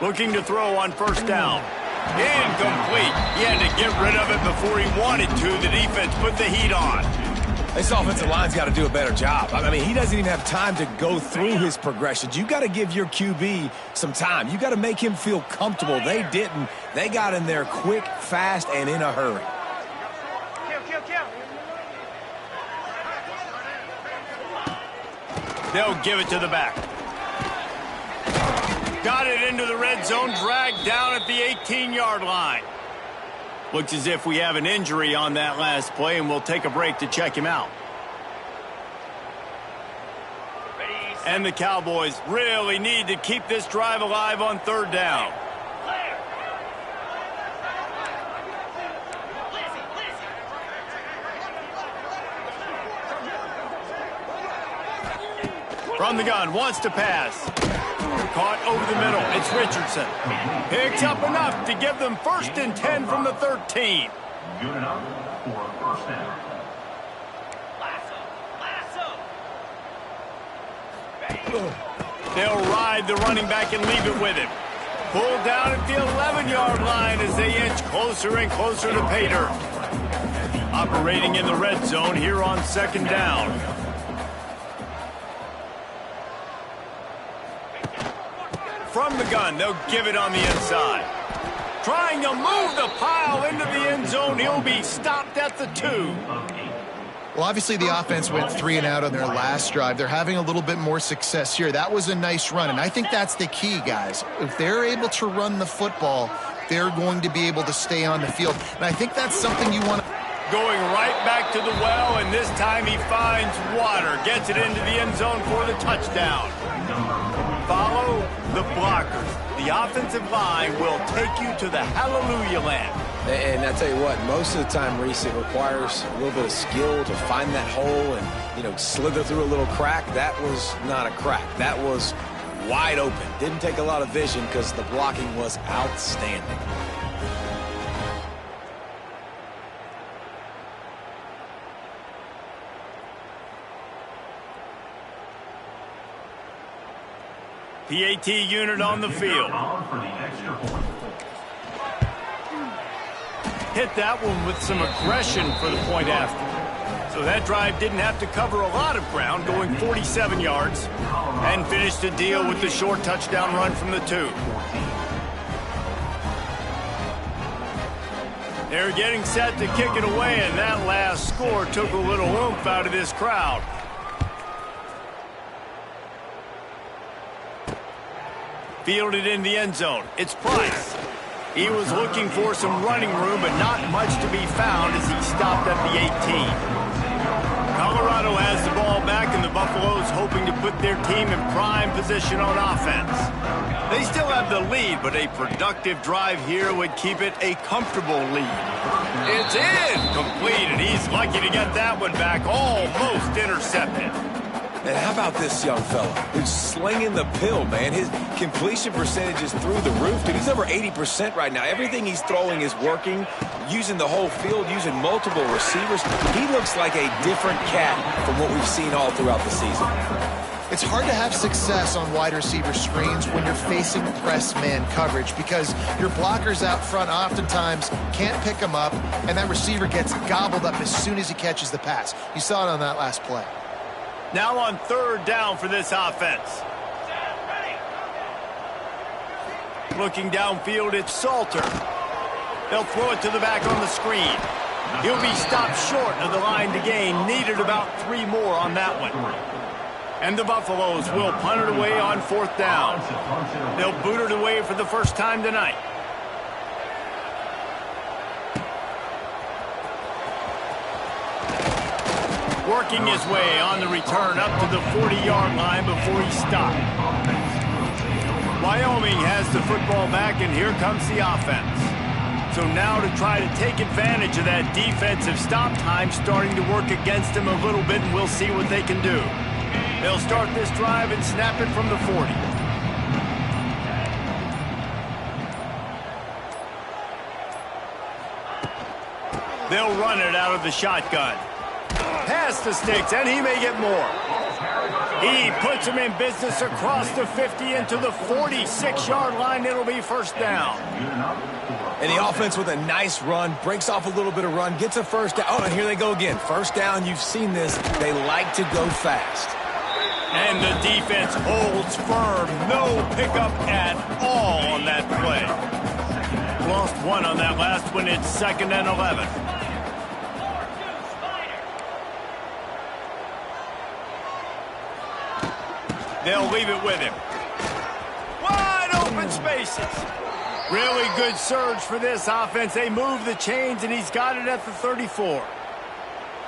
Looking to throw on first down. Incomplete. He had to get rid of it before he wanted to. The defense put the heat on. This offensive line's got to do a better job. I mean, he doesn't even have time to go through his progressions. You got to give your QB some time. You got to make him feel comfortable. They didn't. They got in there quick, fast, and in a hurry. They'll give it to the back. Got it into the red zone, dragged down at the 18-yard line. Looks as if we have an injury on that last play, and we'll take a break to check him out. And the Cowboys really need to keep this drive alive on third down. From the gun, wants to pass. Caught over the middle. It's Richardson. Picks up enough to give them 1st and 10 from the 13. Good enough for first down. They'll ride the running back and leave it with him. Pulled down at the 11-yard line as they inch closer and closer to pay dirt. Operating in the red zone here on 2nd down. From the gun, they'll give it on the inside. Trying to move the pile into the end zone. He'll be stopped at the 2. Well, obviously the offense went 3 and out on their last drive. They're having a little bit more success here. That was a nice run, and I think that's the key, guys. If they're able to run the football, they're going to be able to stay on the field. And I think that's something you want to... Going right back to the well, and this time he finds water. Gets it into the end zone for the touchdown. Follow the blockers. The offensive line will take you to the hallelujah land. And I tell you what, most of the time, Reese, it requires a little bit of skill to find that hole and, slither through a little crack. That was not a crack. That was wide open. Didn't take a lot of vision because the blocking was outstanding. PAT unit on the field. Hit that one with some aggression for the point after. So that drive didn't have to cover a lot of ground, going 47 yards, and finished the deal with the short touchdown run from the 2. They're getting set to kick it away, and that last score took a little oomph out of this crowd. Fielded in the end zone. It's Price. He was looking for some running room, but not much to be found as he stopped at the 18. Colorado has the ball back, and the Buffaloes hoping to put their team in prime position on offense. They still have the lead, but a productive drive here would keep it a comfortable lead. It's in! Complete, and he's lucky to get that one back, almost intercepted. And how about this young fella who's slinging the pill, man? His completion percentage is through the roof. Dude, he's over 80% right now. Everything he's throwing is working, using the whole field, using multiple receivers. He looks like a different cat from what we've seen all throughout the season. It's hard to have success on wide receiver screens when you're facing press man coverage because your blockers out front oftentimes can't pick them up, and that receiver gets gobbled up as soon as he catches the pass. You saw it on that last play. Now on 3rd down for this offense. Looking downfield, it's Salter. They'll throw it to the back on the screen. He'll be stopped short of the line to gain. Needed about 3 more on that one. And the Buffaloes will punt it away on 4th down. They'll boot it away for the first time tonight. Working his way on the return up to the 40-yard line before he stopped. Wyoming has the football back, and here comes the offense. So now to try to take advantage of that defensive stop time starting to work against them a little bit, and we'll see what they can do. They'll start this drive and snap it from the 40. They'll run it out of the shotgun. Past the sticks, and he may get more. He puts him in business across the 50 into the 46-yard line. It'll be 1st down. And the offense with a nice run, breaks off a little bit of run, gets a 1st down. Oh, and here they go again. 1st down, you've seen this. They like to go fast. And the defense holds firm. No pickup at all on that play. Lost 1 on that last one. It's 2nd and 11. They'll leave it with him. Wide open spaces. Really good surge for this offense. They move the chains, and he's got it at the 34.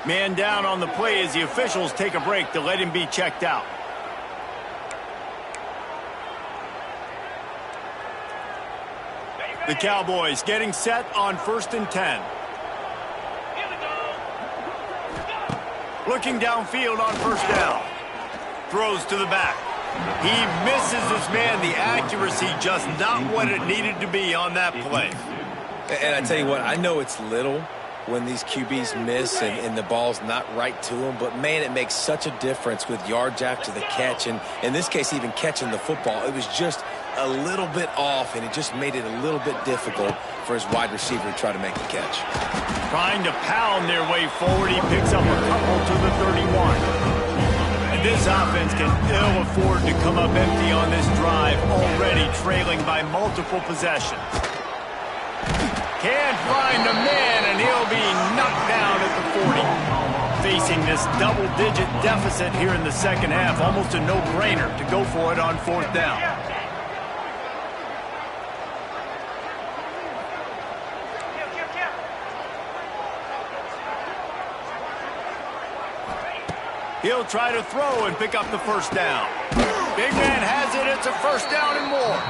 Man down on the play as the officials take a break to let him be checked out. The Cowboys getting set on 1st and 10. Looking downfield on 1st down. Throws to the back. He misses his man. The accuracy just not what it needed to be on that play. And I tell you what, I know it's little when these QBs miss and the ball's not right to them, but man, it makes such a difference with yards after the catch, and in this case, even catching the football. It was just a little bit off, and it just made it a little bit difficult for his wide receiver to try to make the catch. Trying to pound their way forward, he picks up a couple to the 31. And this offense can ill afford to come up empty on this drive, already trailing by multiple possessions. Can't find a man, and he'll be knocked down at the 40. Facing this double-digit deficit here in the second half, almost a no-brainer to go for it on 4th down. He'll try to throw and pick up the 1st down. Big man has it. It's a 1st down and more.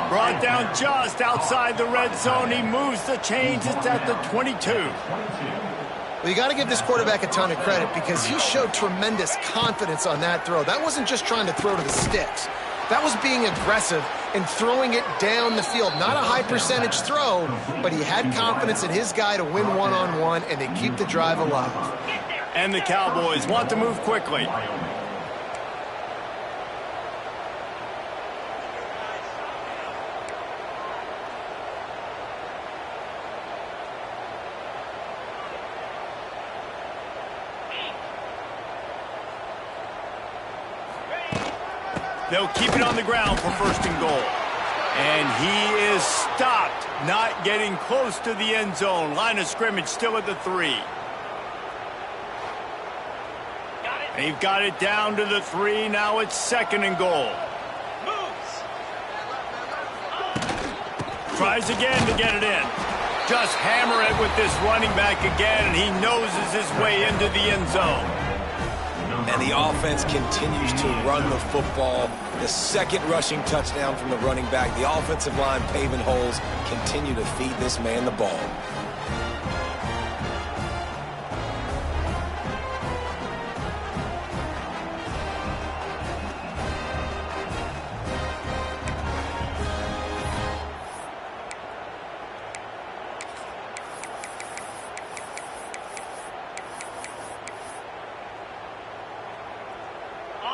Brought down just outside the red zone. He moves the chains. It's at the 22. Well, you got to give this quarterback a ton of credit because he showed tremendous confidence on that throw. That wasn't just trying to throw to the sticks. That was being aggressive and throwing it down the field. Not a high percentage throw, but he had confidence in his guy to win one-on-one and to keep the drive alive. And the Cowboys want to move quickly. They'll keep it on the ground for 1st and goal. And he is stopped, not getting close to the end zone. Line of scrimmage still at the 3. They've got it down to the 3. Now it's 2nd and goal. Tries again to get it in. Just hammer it with this running back again, and he noses his way into the end zone. And the offense continues to run the football. The 2nd rushing touchdown from the running back. The offensive line paving holes. Continue to feed this man the ball.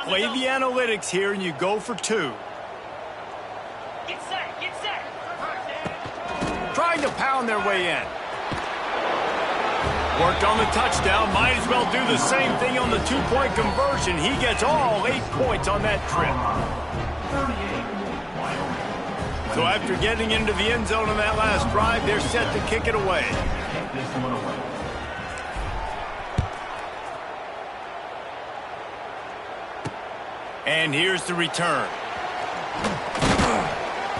Play the analytics here, and you go for 2. Get set, get set. Trying to pound their way in. Worked on the touchdown. Might as well do the same thing on the 2-point conversion. He gets all 8 points on that trip. So after getting into the end zone on that last drive, they're set to kick it away. And here's the return.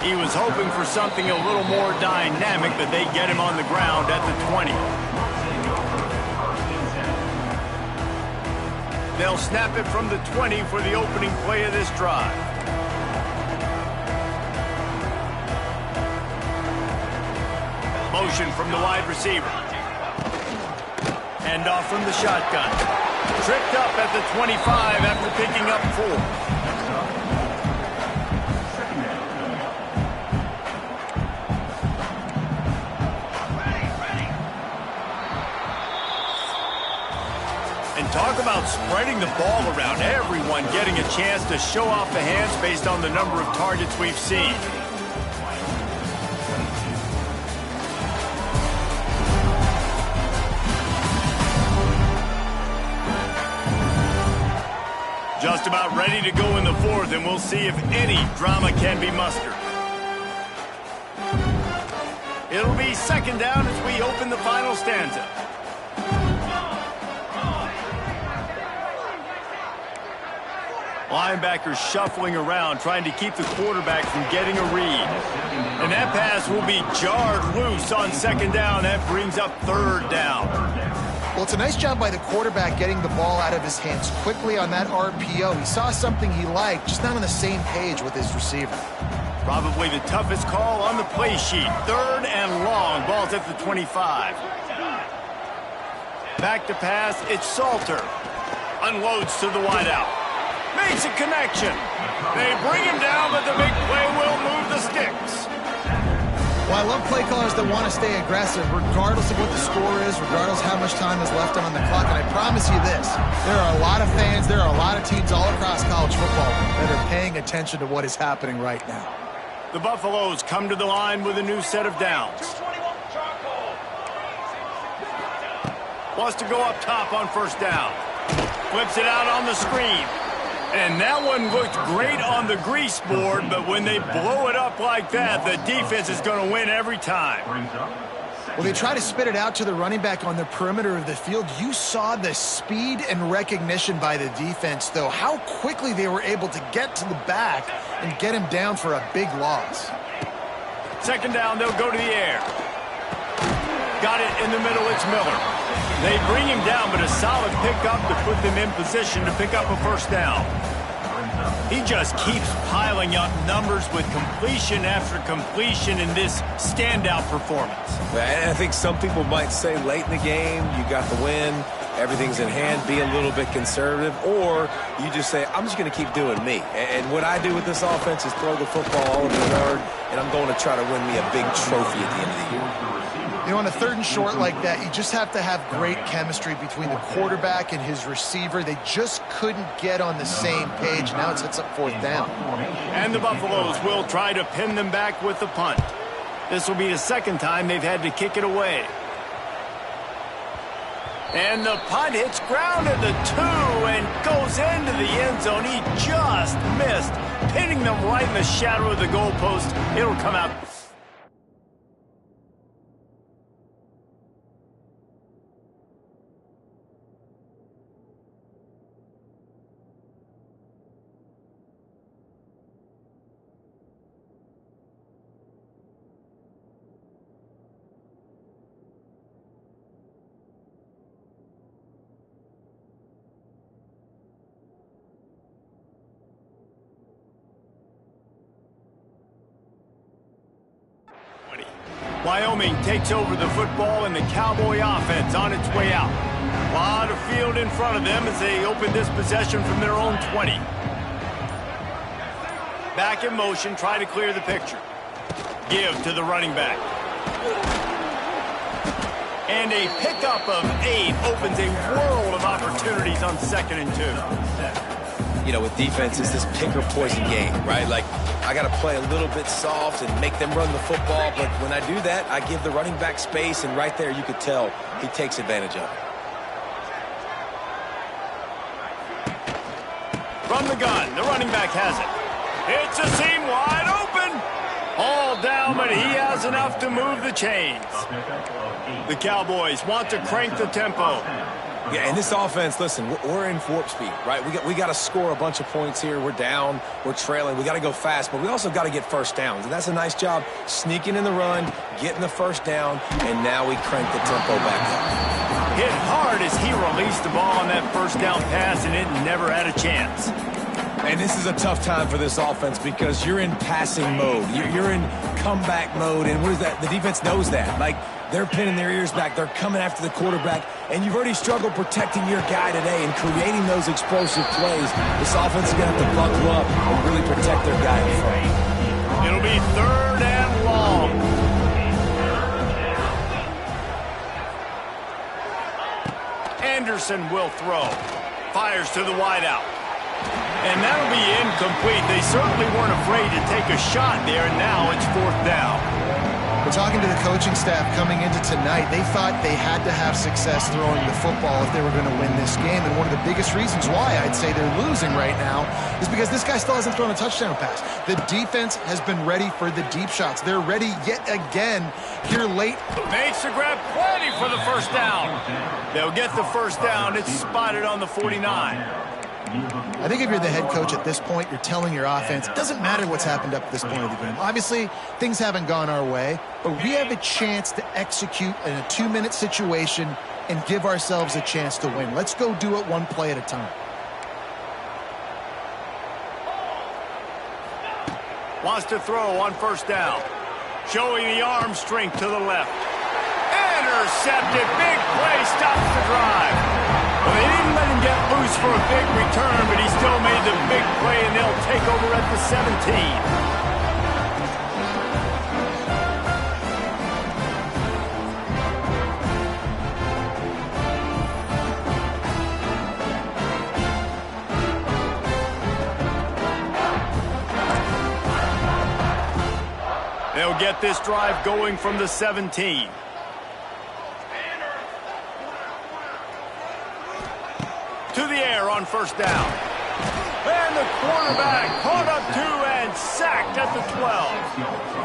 He was hoping for something a little more dynamic, but they get him on the ground at the 20. They'll snap it from the 20 for the opening play of this drive. Motion from the wide receiver. Hand off from the shotgun. Tripped up at the 25 after picking up 4. And talk about spreading the ball around. Everyone getting a chance to show off the hands based on the number of targets we've seen. Just about ready to go in the 4th, and we'll see if any drama can be mustered. It'll be 2nd down as we open the final stanza. Linebackers shuffling around, trying to keep the quarterback from getting a read. And that pass will be jarred loose on 2nd down. That brings up 3rd down. Well, it's a nice job by the quarterback getting the ball out of his hands quickly on that RPO. He saw something he liked, just not on the same page with his receiver. Probably the toughest call on the play sheet. 3rd and long. Ball's at the 25. Back to pass. It's Salter. Unloads to the wideout. Makes a connection. They bring him down, but the big play will move the sticks. Well, I love play callers that want to stay aggressive, regardless of what the score is, regardless how much time is left on the clock. And I promise you this, there are a lot of fans, there are a lot of teams all across college football that are paying attention to what is happening right now. The Buffaloes come to the line with a new set of downs. Wants to go up top on 1st down. Flips it out on the screen. And that one looked great on the grease board, but when they blow it up like that, the defense is going to win every time. Well, they try to spit it out to the running back on the perimeter of the field. You saw the speed and recognition by the defense, though, how quickly they were able to get to the back and get him down for a big loss. 2nd down, they'll go to the air. Got it in the middle, it's Miller. They bring him down, but a solid pickup to put them in position to pick up a 1st down. He just keeps piling up numbers with completion after completion in this standout performance. And I think some people might say late in the game, you got the win, everything's in hand, be a little bit conservative, or you just say, I'm just going to keep doing me. And what I do with this offense is throw the football all over the yard, and I'm going to try to win me a big trophy at the end of the year. You know, on a 3rd and short like that, you just have to have great chemistry between the quarterback and his receiver. They just couldn't get on the same page. Now it sets up 4th down. And the Buffaloes will try to pin them back with the punt. This will be the 2nd time they've had to kick it away. And the punt hits ground at the 2 and goes into the end zone. He just missed, pinning them right in the shadow of the goalpost. It'll come out. Wyoming takes over the football and the Cowboy offense on its way out. A lot of field in front of them as they open this possession from their own 20. Back in motion, try to clear the picture. Give to the running back. And a pickup of 8 opens a world of opportunities on 2nd and 2. You know, with defense, it's this pick or poison game, right? Like, I got to play a little bit soft and make them run the football, but when I do that, I give the running back space, and right there you could tell he takes advantage of it. From the gun, the running back has it. It's a seam wide open. All down, but he has enough to move the chains. The Cowboys want to crank the tempo. Yeah, and this offense, listen, we're in warp speed, right? We got to score a bunch of points here. We're down, we're trailing. We got to go fast, but we also got to get 1st downs. And that's a nice job sneaking in the run, getting the 1st down, and now we crank the tempo back up. Hit hard as he released the ball on that 1st down pass, and it never had a chance. And this is a tough time for this offense because you're in passing mode. You're in comeback mode, and what is that? The defense knows that. Like, they're pinning their ears back. They're coming after the quarterback, and you've already struggled protecting your guy today and creating those explosive plays. This offense is going to have to buckle up and really protect their guy in front. It'll be 3rd and long. Anderson will throw. Fires to the wideout. And that'll be incomplete. They certainly weren't afraid to take a shot there, and now it's 4th down. We're talking to the coaching staff coming into tonight. They thought they had to have success throwing the football if they were going to win this game. And one of the biggest reasons why I'd say they're losing right now is because this guy still hasn't thrown a touchdown pass. The defense has been ready for the deep shots. They're ready yet again here late. Makes the grab plenty for the 1st down. They'll get the 1st down. It's spotted on the 49. I think if you're the head coach at this point, you're telling your offense, it doesn't matter what's happened up to this point of the game. Obviously, things haven't gone our way, but we have a chance to execute in a 2-minute situation and give ourselves a chance to win. Let's go do it one play at a time. Wants to throw on first down. Showing the arm strength to the left. Intercepted. Big play stops the drive. Well, they didn't let him get loose for a big return, but he still made the big play, and they'll take over at the 17. They'll get this drive going from the 17. To the air on first down. And the quarterback caught up to and sacked at the 12.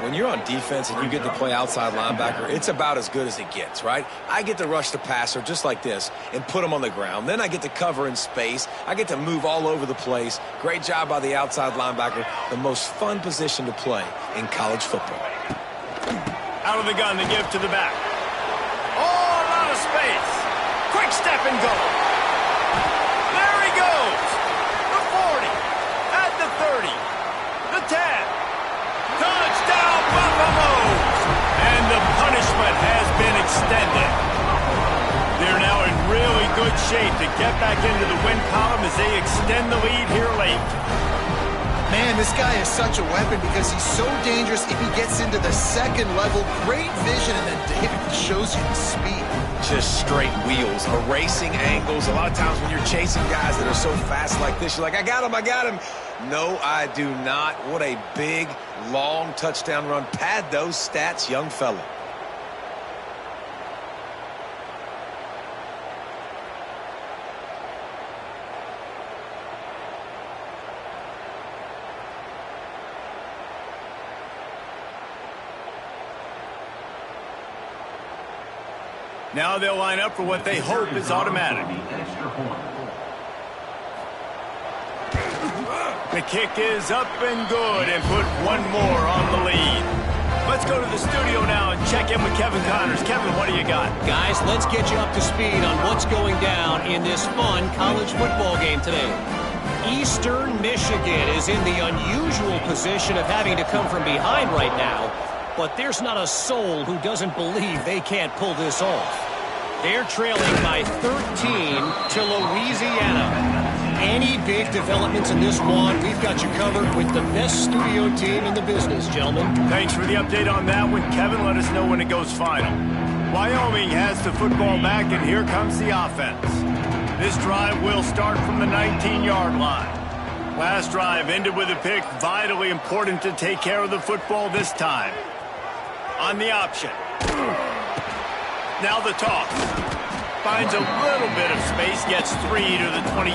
When you're on defense and you get to play outside linebacker, it's about as good as it gets, right? I get to rush the passer just like this and put him on the ground. Then I get to cover in space. I get to move all over the place. Great job by the outside linebacker. The most fun position to play in college football. Out of the gun to give to the back. Oh, a lot of space. Quick step and go. There he goes. The 40. At the 30. The 10. Touchdown, Buffaloes! And the punishment has been extended. They're now in really good shape to get back into the win column as they extend the lead here late. Man, this guy is such a weapon because he's so dangerous if he gets into the second level. Great vision, and then David shows you the speed. Just straight wheels, erasing angles. A lot of times when you're chasing guys that are so fast like this, you're like, I got him, I got him. No, I do not. What a big, long touchdown run. Pad those stats, young fella. Now they'll line up for what they hope is automatic. The kick is up and good and put one more on the lead. Let's go to the studio now and check in with Kevin Connors. Kevin, what do you got? Guys, let's get you up to speed on what's going down in this fun college football game today. Eastern Michigan is in the unusual position of having to come from behind right now, but there's not a soul who doesn't believe they can't pull this off. They're trailing by 13 to Louisiana. Any big developments in this one, we've got you covered with the best studio team in the business, gentlemen. Thanks for the update on that one, Kevin. Let us know when it goes final. Wyoming has the football back, and here comes the offense. This drive will start from the 19-yard line. Last drive ended with a pick. Vitally important to take care of the football this time. On the option. Now the toss. Finds a little bit of space, gets 3 to the 22.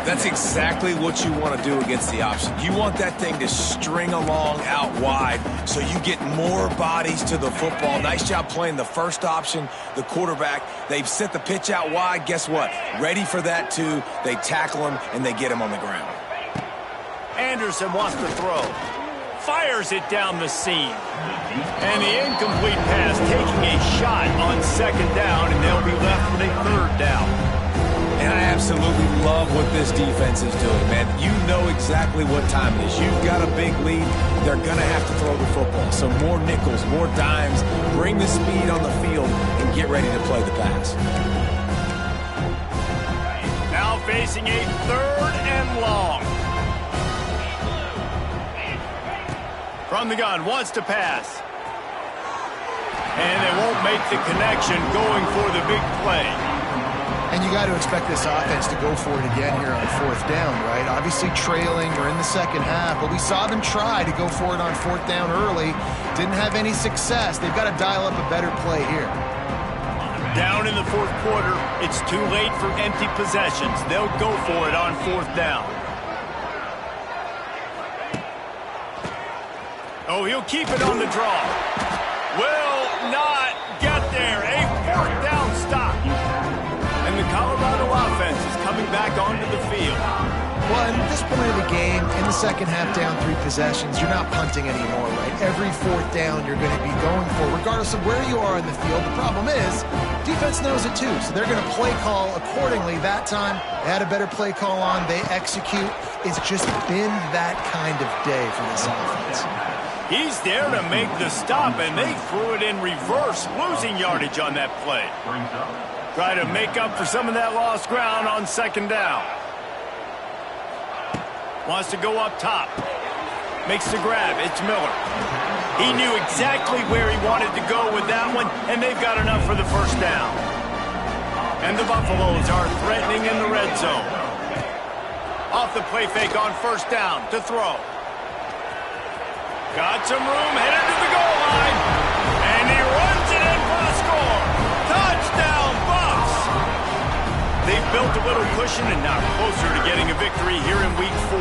That's exactly what you want to do against the option. You want that thing to string along out wide so you get more bodies to the football. Nice job playing the first option, the quarterback. They've sent the pitch out wide. Guess what? Ready for that, too. They tackle him, and they get him on the ground. Anderson wants to throw. Fires it down the seam. And the incomplete pass taking a shot on second down, and they'll be left with a third down. And I absolutely love what this defense is doing, man. You know exactly what time it is. You've got a big lead. They're going to have to throw the football. So more nickels, more dimes. Bring the speed on the field and get ready to play the pass. Now facing a third and long. From the gun, wants to pass. And they won't make the connection going for the big play. And you got to expect this offense to go for it again here on fourth down, right? Obviously trailing, we're in the second half, but we saw them try to go for it on fourth down early. Didn't have any success. They've got to dial up a better play here. Down in the fourth quarter, it's too late for empty possessions. They'll go for it on fourth down. Oh, he'll keep it on the draw. Will not get there. A fourth down stop. And the Colorado offense is coming back onto the field. Well, and this point of the game, in the second half down 3 possessions, you're not punting anymore, right? Every 4th down you're going to be going for, regardless of where you are in the field. The problem is, defense knows it too, so they're going to play call accordingly. That time, they had a better play call on. They execute. It's just been that kind of day for this offense. He's there to make the stop, and they threw it in reverse, losing yardage on that play. Try to make up for some of that lost ground on 2nd down. Wants to go up top. Makes the grab. It's Miller. He knew exactly where he wanted to go with that one, and they've got enough for the 1st down. And the Buffaloes are threatening in the red zone. Off the play fake on 1st down to throw. Got some room, headed to the goal line. And he runs it in for the score. Touchdown, Buffs! They've built a little cushion and now closer to getting a victory here in Week 4.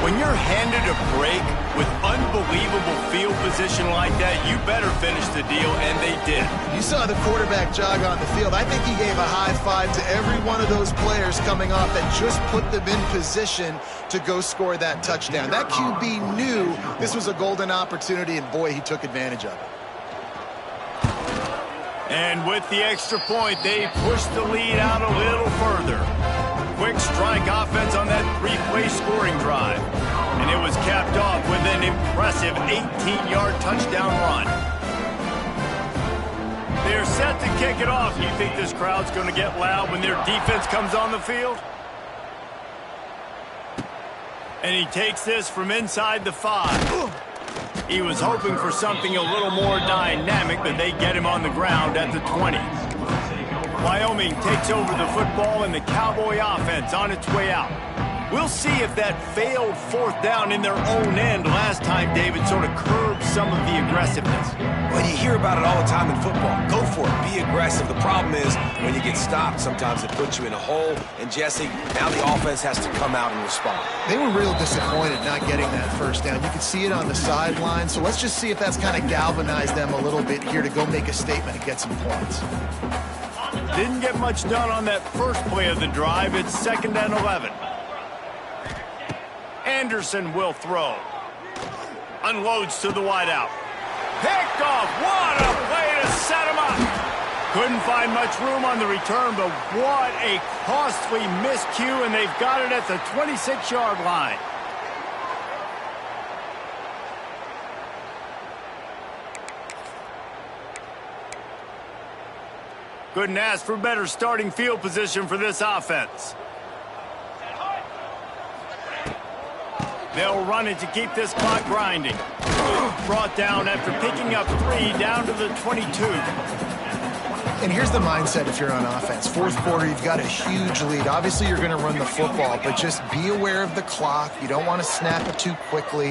When you're handed a break with unbelievable field position like that, you better finish the deal, and they did. You saw the quarterback jog on the field. I think he gave a high five to every one of those players coming off that just put them in position to go score that touchdown. That QB knew this was a golden opportunity, and boy, he took advantage of it. And with the extra point, they pushed the lead out a little further. Quick strike offense on that 3-play scoring drive. And it was capped off with an impressive 18-yard touchdown run. They're set to kick it off. You think this crowd's going to get loud when their defense comes on the field? And he takes this from inside the 5. He was hoping for something a little more dynamic, but they get him on the ground at the 20. Wyoming takes over the football and the Cowboy offense on its way out. We'll see if that failed 4th down in their own end last time, David, sort of curbed some of the aggressiveness. Well, you hear about it all the time in football. Go for it. Be aggressive. The problem is when you get stopped, sometimes it puts you in a hole. And, Jesse, now the offense has to come out and respond. They were real disappointed not getting that 1st down. You could see it on the sideline. So let's just see if that's kind of galvanized them a little bit here to go make a statement and get some points. Didn't get much done on that first play of the drive. It's 2nd and 11. Anderson will throw. Unloads to the wideout. Picked off. What a play to set him up. Couldn't find much room on the return, but what a costly miscue, and they've got it at the 26-yard line. Couldn't ask for better starting field position for this offense. They'll run it to keep this clock grinding. Brought down after picking up 3 down to the 22. And here's the mindset if you're on offense. 4th quarter, you've got a huge lead. Obviously, you're going to run the football, but just be aware of the clock. You don't want to snap it too quickly.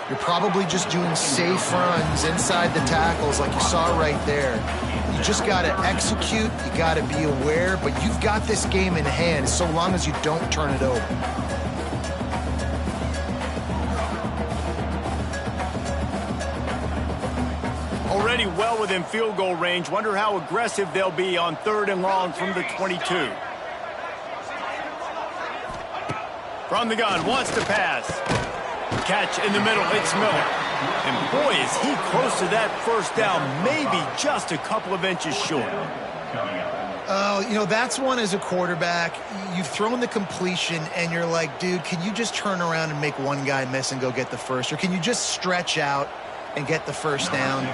You're probably just doing safe runs inside the tackles like you saw right there. You just got to execute. You got to be aware, but you've got this game in hand so long as you don't turn it over. Already well within field goal range. Wonder how aggressive they'll be on 3rd and long from the 22. From the gun, wants to pass. Catch in the middle, it's Miller. And boy, is he close to that 1st down, maybe just a couple of inches short. Oh, you know, that's one as a quarterback. You've thrown the completion, and you're like, dude, can you just turn around and make one guy miss and go get the first? Or can you just stretch out and get the 1st down?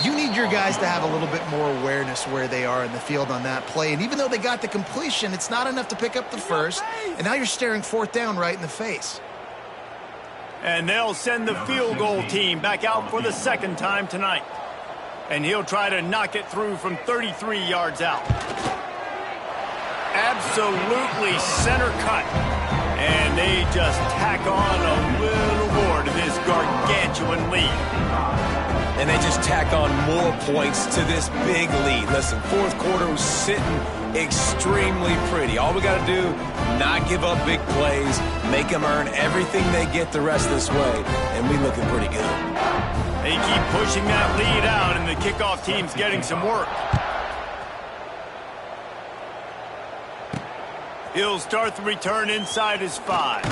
You need your guys to have a little bit more awareness where they are in the field on that play. And even though they got the completion, it's not enough to pick up the 1st. And now you're staring 4th down right in the face. And they'll send the field goal team back out for the 2nd time tonight. And he'll try to knock it through from 33 yards out. Absolutely center cut. And they just tack on a little more to this gargantuan lead. And they just tack on more points to this big lead. Listen, 4th quarter was sitting extremely pretty. All we got to do, not give up big plays, make them earn everything they get the rest of this way, and we looking pretty good. They keep pushing that lead out, and the kickoff team's getting some work. He'll start the return inside his 5.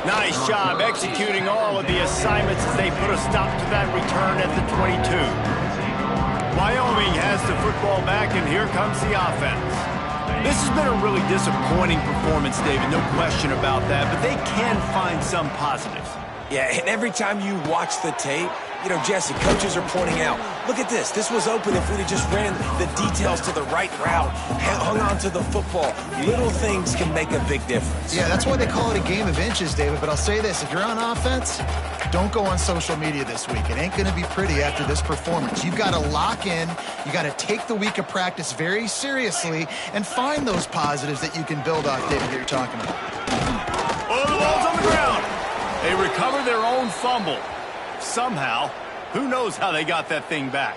Nice job executing all of the assignments as they put a stop to that return at the 22. Wyoming has the football back, and here comes the offense. This has been a really disappointing performance, David, no question about that, but they can find some positives. Yeah, and every time you watch the tape, you know, Jesse, coaches are pointing out, look at this. This was open if we'd have just ran the details to the right route, hung on to the football. Little things can make a big difference. Yeah, that's why they call it a game of inches, David. But I'll say this, if you're on offense, don't go on social media this week. It ain't going to be pretty after this performance. You've got to lock in. You got to take the week of practice very seriously and find those positives that you can build off, David, that you're talking about. Oh, the ball's on the ground. They recover their own fumble. Somehow, who knows how they got that thing back?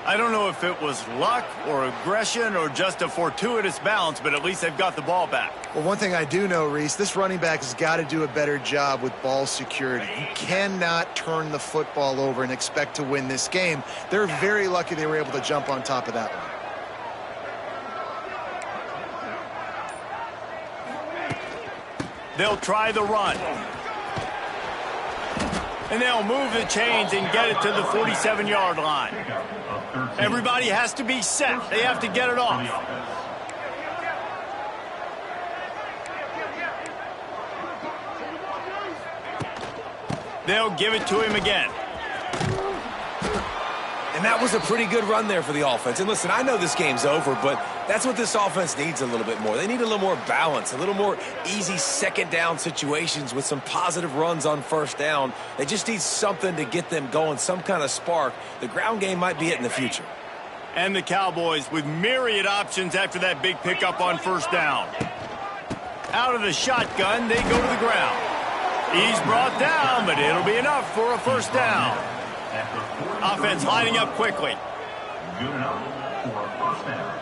I don't know if it was luck or aggression or just a fortuitous bounce, but at least they've got the ball back. Well, one thing I do know, Reese, this running back has got to do a better job with ball security. You cannot turn the football over and expect to win this game. They're very lucky they were able to jump on top of that one. They'll try the run. And they'll move the chains and get it to the 47-yard line. Everybody has to be set. They have to get it off. They'll give it to him again. And that was a pretty good run there for the offense. And listen, I know this game's over, but that's what this offense needs a little bit more. They need a little more balance, a little more easy second down situations with some positive runs on first down. They just need something to get them going, some kind of spark. The ground game might be it in the future. And the Cowboys with myriad options after that big pickup on first down. Out of the shotgun, they go to the ground. He's brought down, but it'll be enough for a first down. Offense lining up quickly. Good enough for a first down.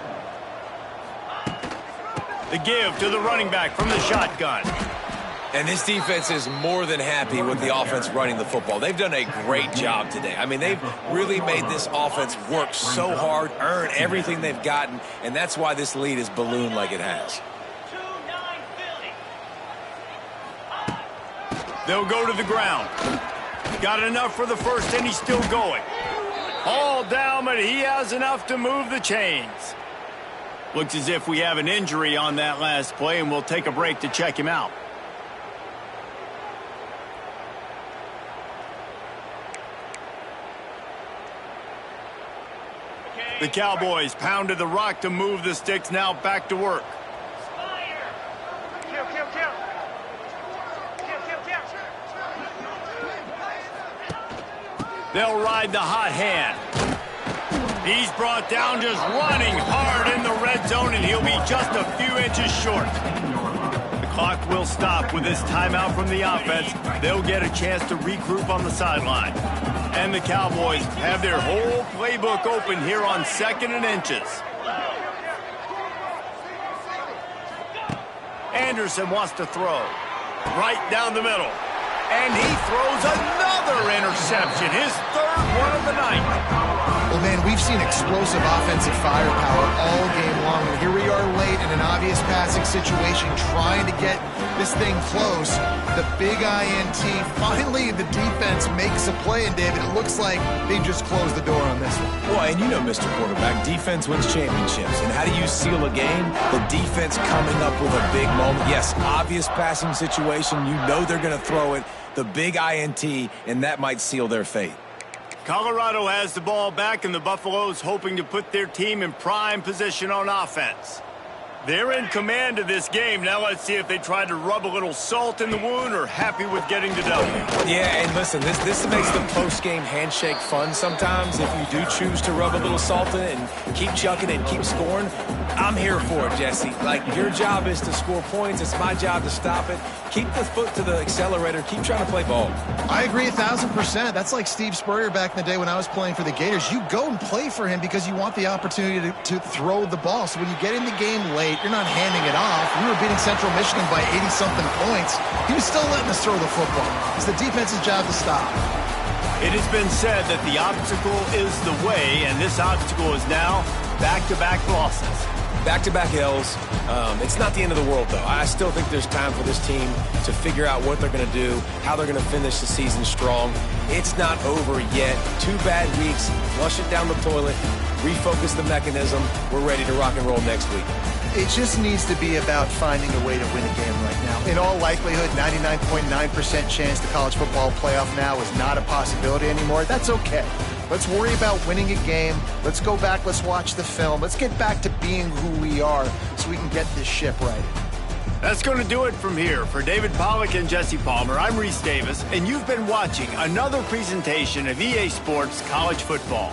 The give to the running back from the shotgun. And this defense is more than happy with the offense running the football. They've done a great job today. I mean, they've really made this offense work so hard, earn everything they've gotten, and that's why this lead is ballooned like it has. They'll go to the ground. Got enough for the first, and he's still going. All down, but he has enough to move the chains. Looks as if we have an injury on that last play, and we'll take a break to check him out. The Cowboys pounded the rock to move the sticks, now back to work. They'll ride the hot hand. He's brought down just running hard in the red zone, and he'll be just a few inches short. The clock will stop with this timeout from the offense. They'll get a chance to regroup on the sideline. And the Cowboys have their whole playbook open here on 2nd and inches. Anderson wants to throw. Right down the middle. And he throws another interception, his 3rd one of the night. Well, man, we've seen explosive offensive firepower all game long. And here we are late in an obvious passing situation, trying to get this thing close. The big INT. Finally, the defense makes a play, and David, it looks like they just closed the door on this one. Boy, and you know, Mr. Quarterback, defense wins championships. And how do you seal a game? The defense coming up with a big moment. Yes, obvious passing situation. You know they're going to throw it. The big INT, and that might seal their fate. Colorado has the ball back, and the Buffaloes hoping to put their team in prime position on offense. They're in command of this game. Now let's see if they try to rub a little salt in the wound or happy with getting the W. Yeah, and listen, this makes the post-game handshake fun sometimes. If you do choose to rub a little salt in it and keep chucking and keep scoring, I'm here for it, Jesse. Like, your job is to score points. It's my job to stop it. Keep the foot to the accelerator. Keep trying to play ball. I agree 1,000%. That's like Steve Spurrier back in the day when I was playing for the Gators. You go and play for him because you want the opportunity to throw the ball. So when you get in the game late, you're not handing it off. We were beating Central Michigan by 80-something points. He was still letting us throw the football. It's the defense's job to stop. It has been said that the obstacle is the way, and this obstacle is now back-to-back losses. Back-to-back L's. It's not the end of the world, though. I still think there's time for this team to figure out what they're going to do, how they're going to finish the season strong. It's not over yet. 2 bad weeks. Flush it down the toilet. Refocus the mechanism. We're ready to rock and roll next week. It just needs to be about finding a way to win a game right now. In all likelihood, 99.9% chance the college football playoff now is not a possibility anymore. That's okay. Let's worry about winning a game. Let's go back. Let's watch the film. Let's get back to being who we are so we can get this ship right. That's going to do it from here. For David Pollack and Jesse Palmer, I'm Reese Davis, and you've been watching another presentation of EA Sports College Football.